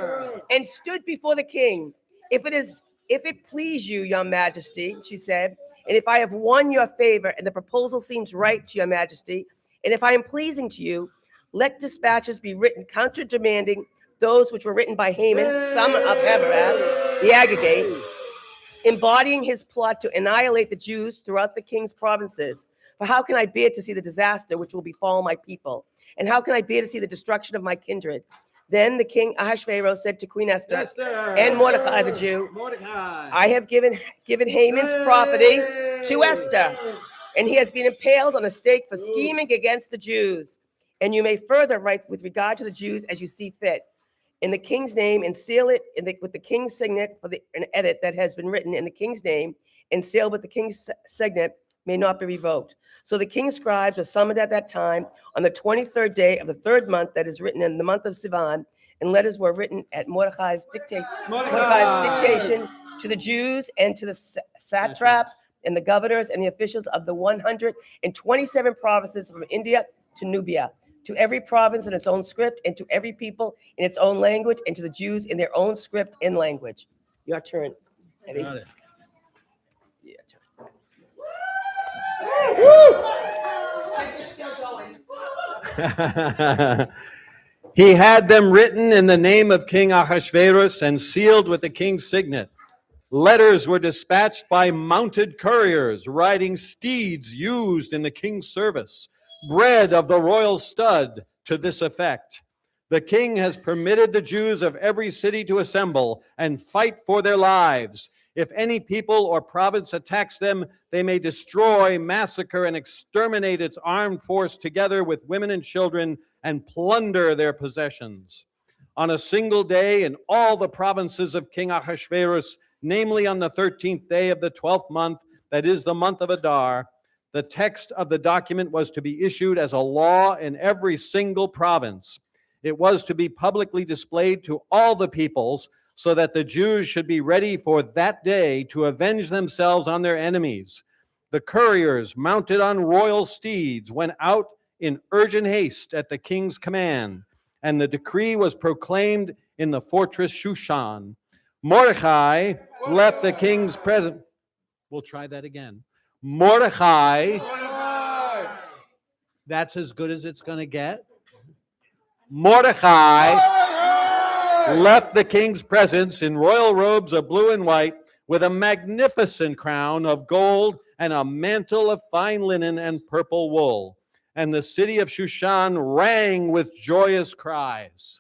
and stood before the king. If it please you, your majesty, she said, and if I have won your favor and the proposal seems right to your majesty, and if I am pleasing to you, let dispatches be written counter-demanding those which were written by Haman, son of Hammerat, the Agagite, embodying his plot to annihilate the Jews throughout the king's provinces. For how can I bear to see the disaster which will befall my people? And how can I bear to see the destruction of my kindred? Then the king Ahasuerus said to Queen Esther and Mordecai the Jew, I have given Haman's property to Esther, and he has been impaled on a stake for scheming against the Jews. And you may further write with regard to the Jews as you see fit, in the king's name, and seal it with the king's signet for an edit that has been written in the king's name, and sealed with the king's signet may not be revoked. So the king's scribes were summoned at that time on the 23rd day of the third month, that is written in the month of Sivan, and letters were written at Mordecai's dictation to the Jews and to the satraps and the governors and the officials of the 127 provinces from India to Nubia, to every province in its own script, and to every people in its own language, and to the Jews in their own script and language. Your turn, Eddie. Got it. He had them written in the name of King Ahasuerus and sealed with the king's signet. Letters were dispatched by mounted couriers riding steeds used in the king's service, bred of the royal stud, to this effect: the king has permitted the Jews of every city to assemble and fight for their lives. If any people or province attacks them, they may destroy, massacre, and exterminate its armed force together with women and children and plunder their possessions. On a single day in all the provinces of King Ahasuerus, namely on the 13th day of the 12th month, that is the month of Adar, the text of the document was to be issued as a law in every single province. It was to be publicly displayed to all the peoples, so that the Jews should be ready for that day to avenge themselves on their enemies. The couriers, mounted on royal steeds, went out in urgent haste at the king's command, and the decree was proclaimed in the fortress Shushan. Mordecai left the king's presence. We'll try that again. Mordecai, that's as good as it's going to get. Mordecai left the king's presence in royal robes of blue and white, with a magnificent crown of gold and a mantle of fine linen and purple wool. And the city of Shushan rang with joyous cries.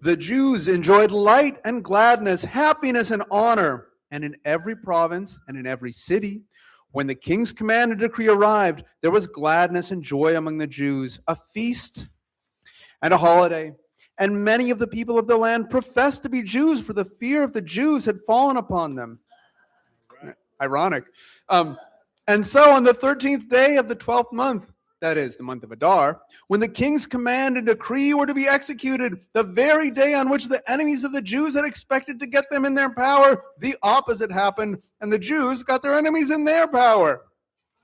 The Jews enjoyed light and gladness, happiness and honor, and in every province and in every city, when the king's command and decree arrived, there was gladness and joy among the Jews, a feast and a holiday. And many of the people of the land professed to be Jews, for the fear of the Jews had fallen upon them. Ironic. And so on the 13th day of the 12th month, that is, the month of Adar, when the king's command and decree were to be executed, the very day on which the enemies of the Jews had expected to get them in their power, the opposite happened, and the Jews got their enemies in their power.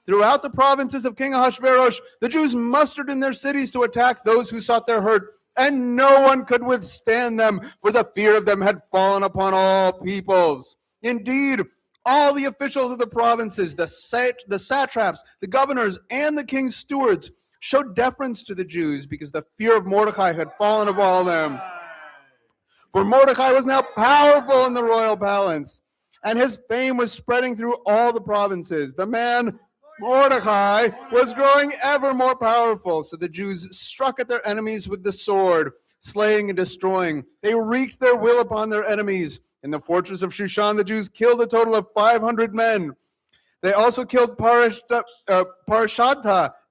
Throughout the provinces of King Ahasuerus, the Jews mustered in their cities to attack those who sought their hurt, and no one could withstand them, for the fear of them had fallen upon all peoples. Indeed, all the officials of the provinces, the satraps, the governors, and the king's stewards showed deference to the Jews because the fear of Mordecai had fallen upon them. For Mordecai was now powerful in the royal palace, and his fame was spreading through all the provinces. The man Mordecai was growing ever more powerful, so the Jews struck at their enemies with the sword, slaying and destroying. They wreaked their will upon their enemies. In the fortress of Shushan, the Jews killed a total of 500 men. They also killed Parashata,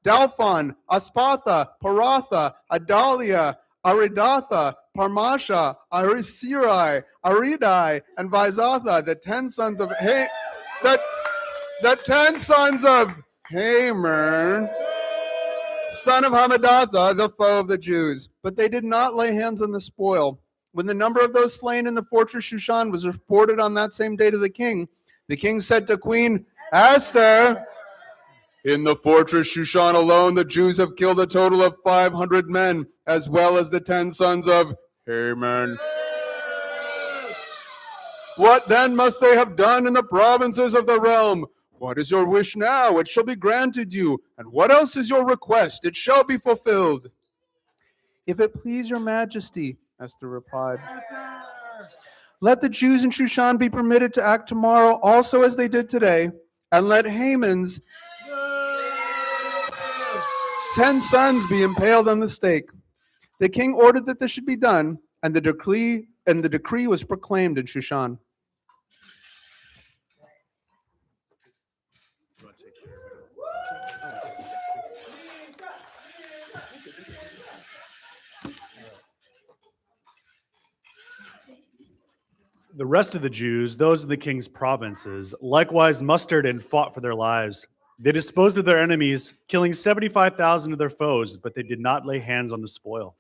Dalphon, Aspatha, Paratha, Adalia, Aridatha, Parmasha, Arisirai, Aridai, and Vizatha, the 10 sons of Hamer, son of Hamadatha, the foe of the Jews. But they did not lay hands on the spoil. When the number of those slain in the fortress Shushan was reported on that same day to the king said to Queen Esther, in the fortress Shushan alone, the Jews have killed a total of 500 men, as well as the 10 sons of Haman. What then must they have done in the provinces of the realm? What is your wish now? It shall be granted you. And what else is your request? It shall be fulfilled. If it please your majesty, Esther replied, let the Jews in Shushan be permitted to act tomorrow also as they did today, and let Haman's 10 sons be impaled on the stake. The king ordered that this should be done, and the decree was proclaimed in Shushan. The rest of the Jews, those in the king's provinces, likewise mustered and fought for their lives. They disposed of their enemies, killing 75,000 of their foes, but they did not lay hands on the spoil.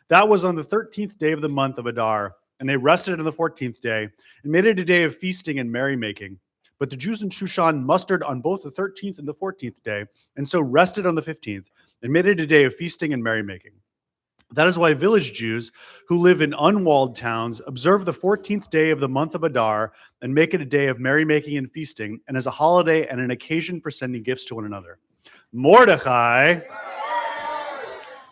That was on the 13th day of the month of Adar, and they rested on the 14th day, and made it a day of feasting and merrymaking. But the Jews in Shushan mustered on both the 13th and the 14th day, and so rested on the 15th, and made it a day of feasting and merrymaking. That is why village Jews who live in unwalled towns observe the 14th day of the month of Adar and make it a day of merrymaking and feasting, and as a holiday and an occasion for sending gifts to one another. Mordecai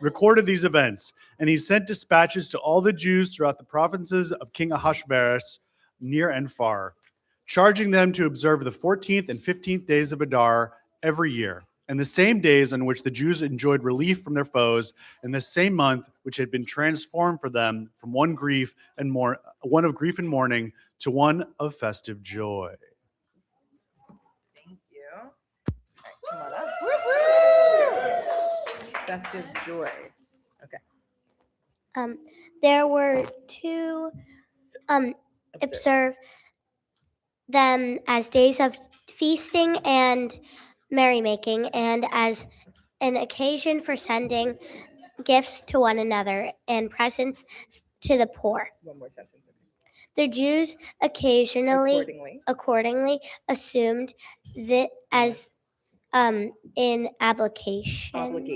recorded these events, and he sent dispatches to all the Jews throughout the provinces of King Ahasuerus, near and far, charging them to observe the 14th and 15th days of Adar every year, and the same days on which the Jews enjoyed relief from their foes, in the same month which had been transformed for them from one of grief and mourning to one of festive joy. Thank you. All right, come on up. Woo-woo! Festive joy. Okay. There were two observe them as days of feasting and merrymaking, and as an occasion for sending gifts to one another and presents to the poor. One more sentence. The Jews accordingly assumed that as in obligation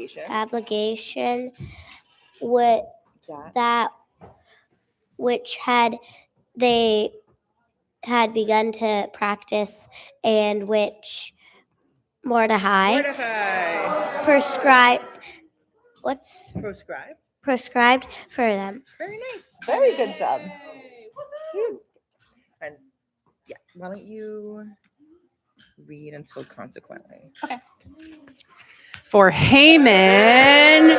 that which they had begun to practice, and which Mordecai prescribed for them. Very nice. Very good job. And yeah, why don't you read until consequently? Okay. For Haman,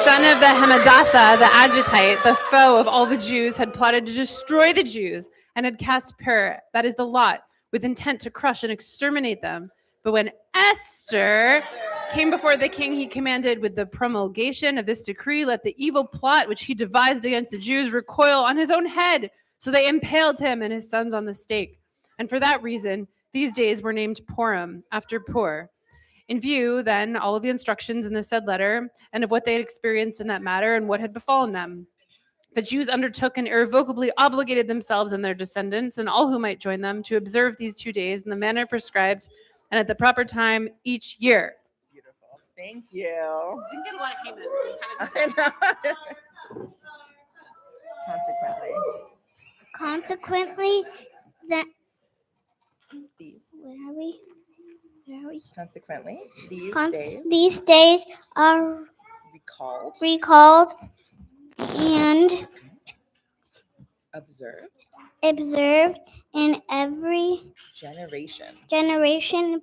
son of the Hamadatha, the Agitite, the foe of all the Jews, had plotted to destroy the Jews and had cast Purim, that is the lot, with intent to crush and exterminate them. But when Esther came before the king, he commanded, with the promulgation of this decree, let the evil plot which he devised against the Jews recoil on his own head. So they impaled him and his sons on the stake. And for that reason, these days were named Purim, after Pur. In view, then, all of the instructions in the said letter, and of what they had experienced in that matter and what had befallen them, the Jews undertook and irrevocably obligated themselves and their descendants and all who might join them to observe these 2 days in the manner prescribed and at the proper time each year. Beautiful. Thank you. We didn't get a lot of Haman. Consequently, that These. where are we? Consequently, These days are recalled and observed in every generation,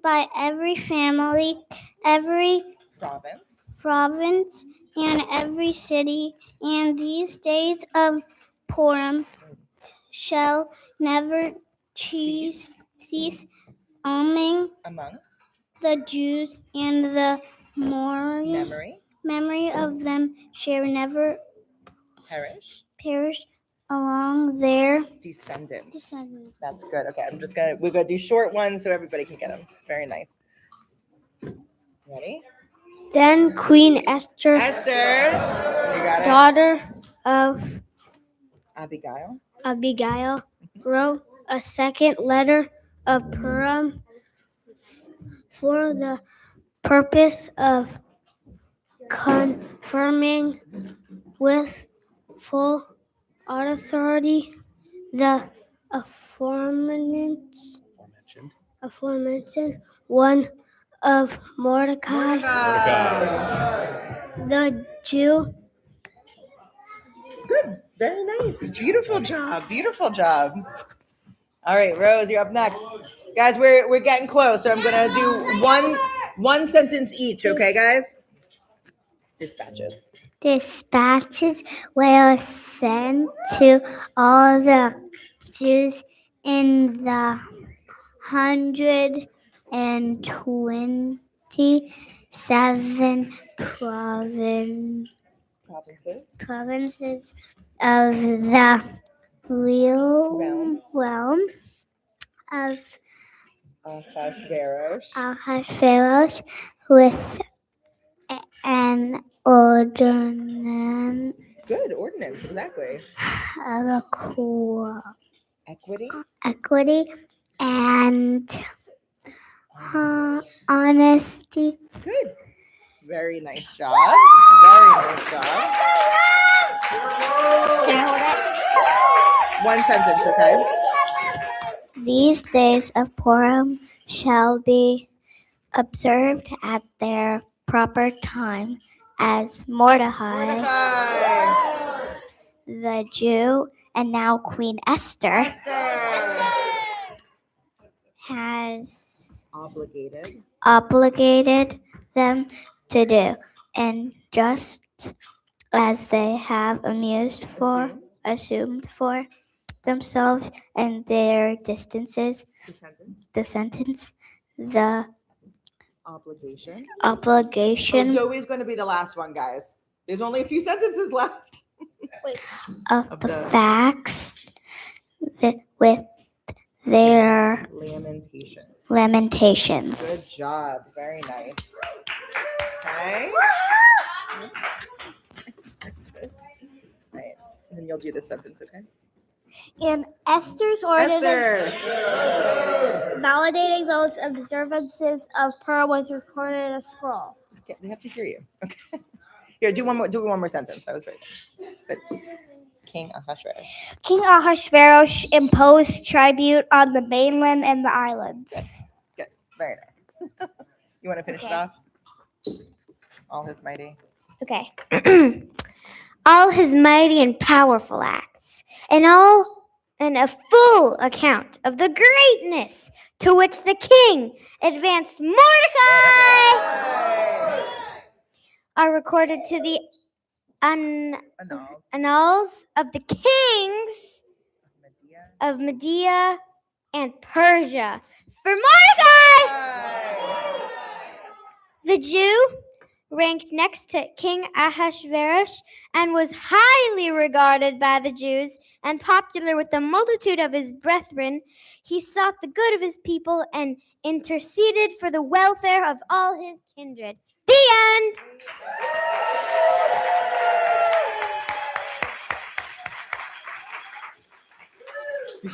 by every family, every province, and every city. And these days of Purim shall never cease among the Jews, and the memory of them shall never perish along their descendants. That's good. Okay, we're gonna do short ones so everybody can get them. Very nice. Ready? Then Queen Esther, Esther, you got it. daughter of Abigail, wrote a second letter of Purim for the purpose of confirming with full authority the aforementioned one of Mordecai, the Jew. Good. Very nice. Beautiful job. Beautiful job. All right, Rose, you're up next. Guys, we're getting close, so I'm gonna do one sentence each. Okay, guys? Dispatches. dispatches were sent to all the Jews in the 127 provinces of the realm of Ahasuerus with an ordinance Good ordinance, exactly. of Equity. and honesty. Good. Very nice job. Very nice job. Can I hold it? One sentence, okay? These days of Purim shall be observed at their proper time, as Mordecai, the Jew, and now Queen Esther has obligated them to do, and just as they have assumed for themselves and their descendants the obligation It's always going to be the last one, guys. There's only a few sentences left. of the facts with their lamentations. Good job. Very nice. Okay. Right. And then you'll do this sentence, okay? In Esther's ordinance validating those observances of Purim was recorded in a scroll. Okay, they have to hear you. Okay. Here, do one more sentence. That was very good. King Ahasuerus. King Ahasuerus imposed tribute on the mainland and the islands. Good. Very nice. You want to finish it off? All his mighty. Okay. All his mighty and powerful acts, and a full account of the greatness to which the king advanced Mordecai are recorded to the annals of the kings of Media and Persia. For Mordecai, the Jew, ranked next to King Ahasuerus and was highly regarded by the Jews and popular with the multitude of his brethren, he sought the good of his people and interceded for the welfare of all his kindred. The end.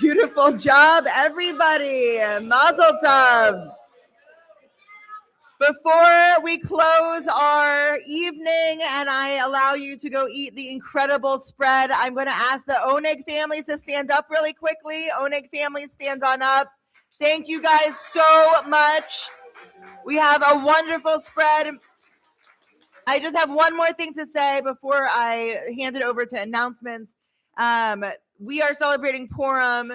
Beautiful job, everybody. Mazel tov. Before we close our evening and I allow you to go eat the incredible spread, I'm going to ask the Oneg families to stand up really quickly. Oneg families, stand on up. Thank you guys so much. We have a wonderful spread. I just have one more thing to say before I hand it over to announcements. we are celebrating Purim.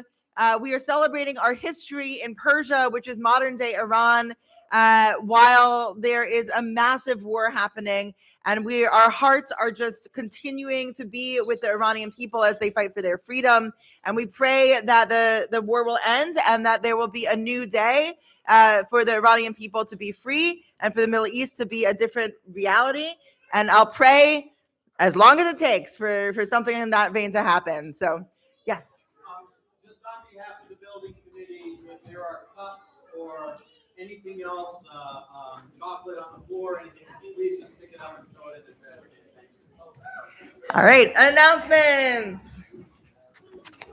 We are celebrating our history in Persia, which is modern day Iran, while there is a massive war happening. And our hearts are just continuing to be with the Iranian people as they fight for their freedom. And we pray that the war will end and that there will be a new day for the Iranian people to be free and for the Middle East to be a different reality. And I'll pray as long as it takes for something in that vein to happen. So, yes. Just on behalf of the building committee, if there are cups or anything else, chocolate on the floor, anything, please just pick it up and throw it in the trash. All right, announcements.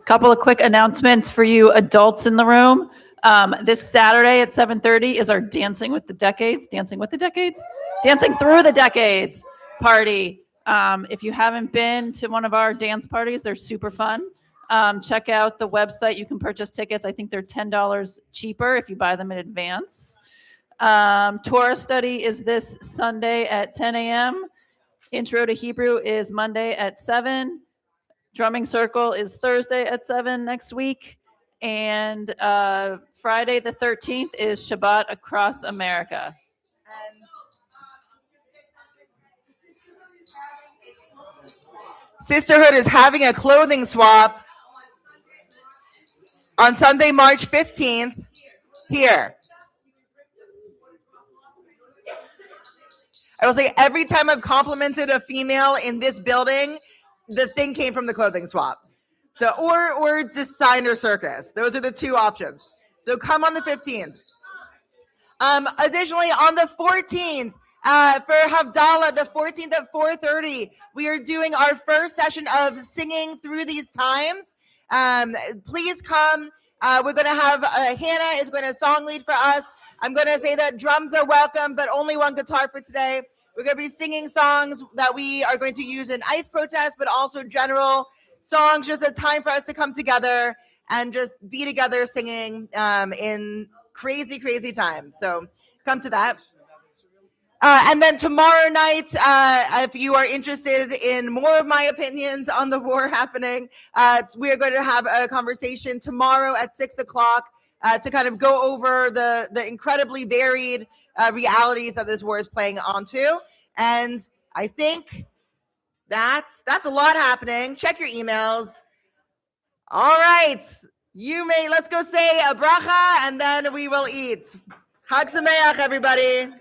Couple of quick announcements for you adults in the room. This Saturday at 7:30 is our Dancing Through the Decades party. If you haven't been to one of our dance parties, they're super fun. Check out the website. You can purchase tickets. I think they're $10 cheaper if you buy them in advance. Torah study is this Sunday at 10 a.m. Intro to Hebrew is Monday at 7. Drumming circle is Thursday at 7 next week. And Friday the 13th is Shabbat Across America. Sisterhood is having a clothing swap on Sunday, March 15th, here. I will say every time I've complimented a female in this building, the thing came from the clothing swap. So, or designer circus. Those are the two options. So come on the 15th. Additionally, on the 14th, for Havdalah, the 14th at 4:30, we are doing our first session of singing through these times. Please come. We're going to have Hannah is going to song lead for us. I'm going to say that drums are welcome, but only one guitar for today. We're going to be singing songs that we are going to use in ICE protest, but also general songs, just a time for us to come together and just be together singing in crazy, crazy times. So come to that. And then tomorrow night, if you are interested in more of my opinions on the war happening, we are going to have a conversation tomorrow at 6 o'clock to kind of go over the incredibly varied realities that this war is playing onto. And I think that's a lot happening. Check your emails. All right. Let's go say a bracha and then we will eat. Chag Sameach, everybody.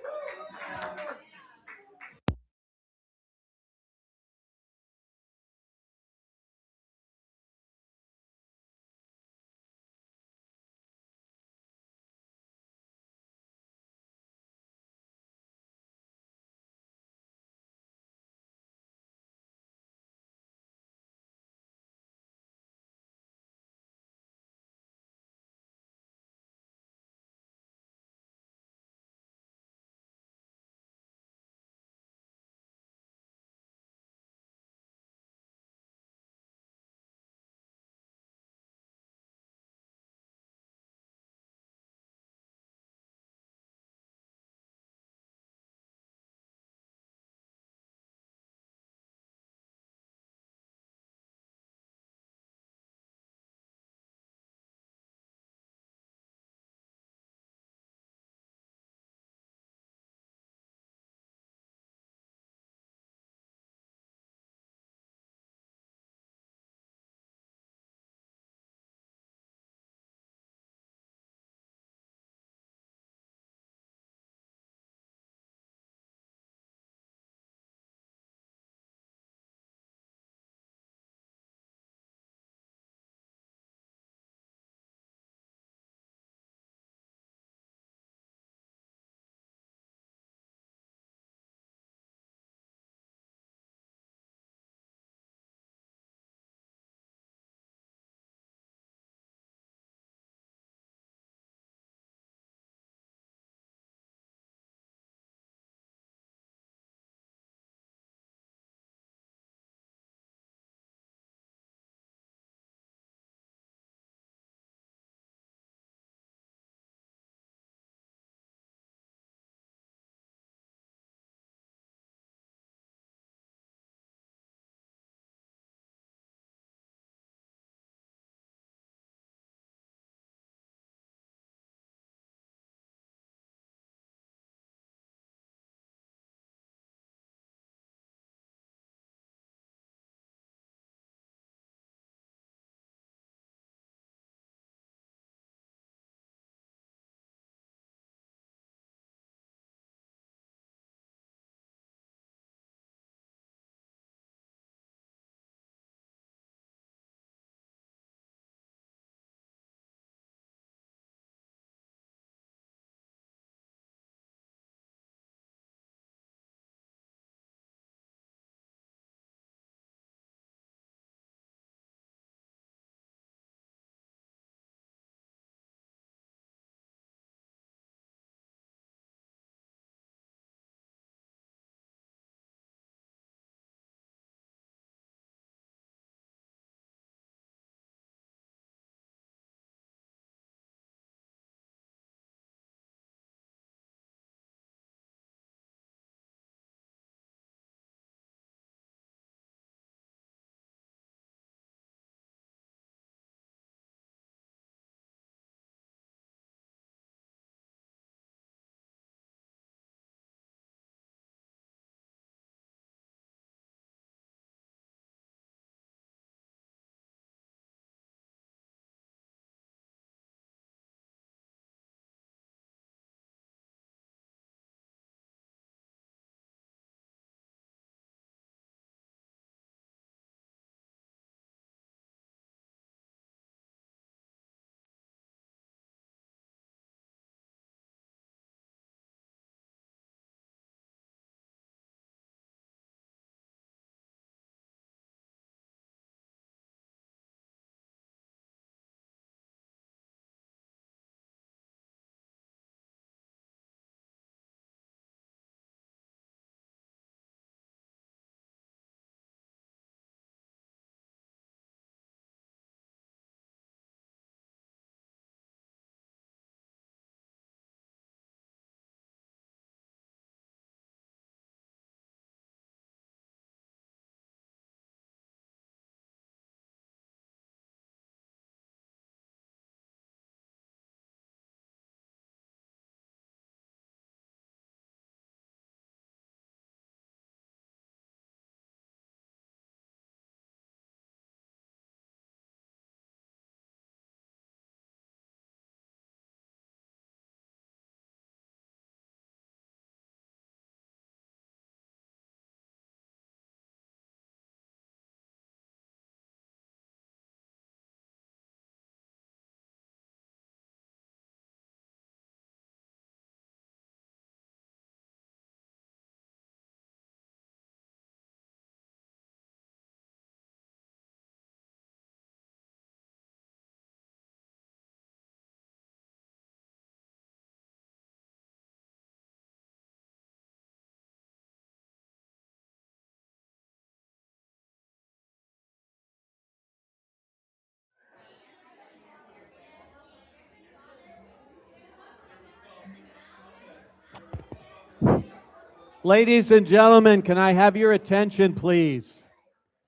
Ladies and gentlemen, can I have your attention, please?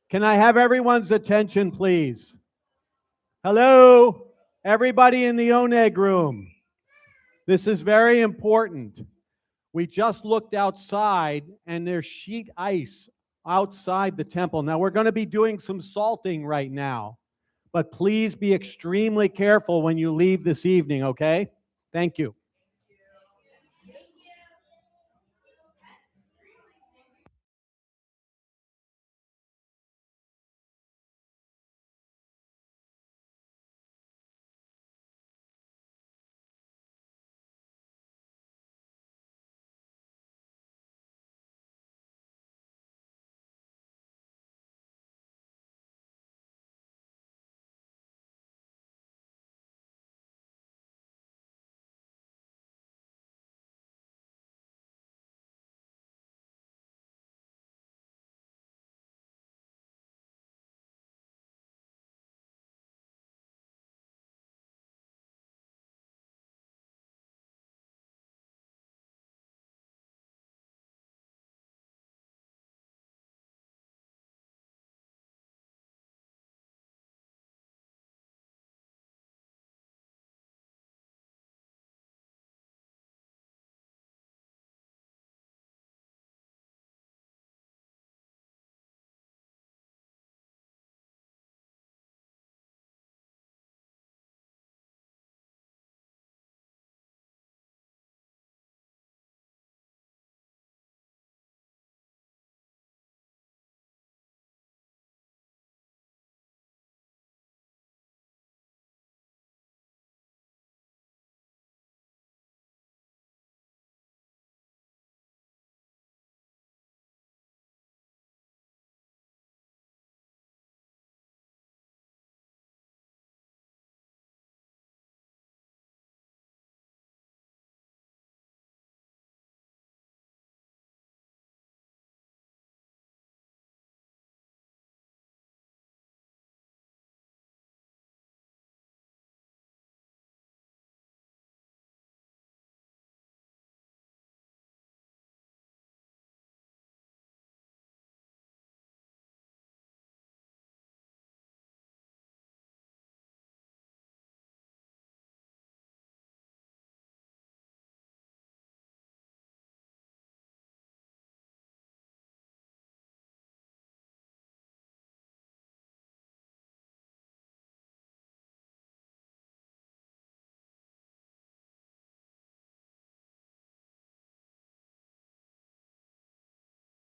Can I have everyone's attention, please? Hello, everybody in the Oneg room. This is very important. We just looked outside and there's sheet ice outside the temple. Now we're going to be doing some salting right now, but please be extremely careful when you leave this evening, okay? Thank you.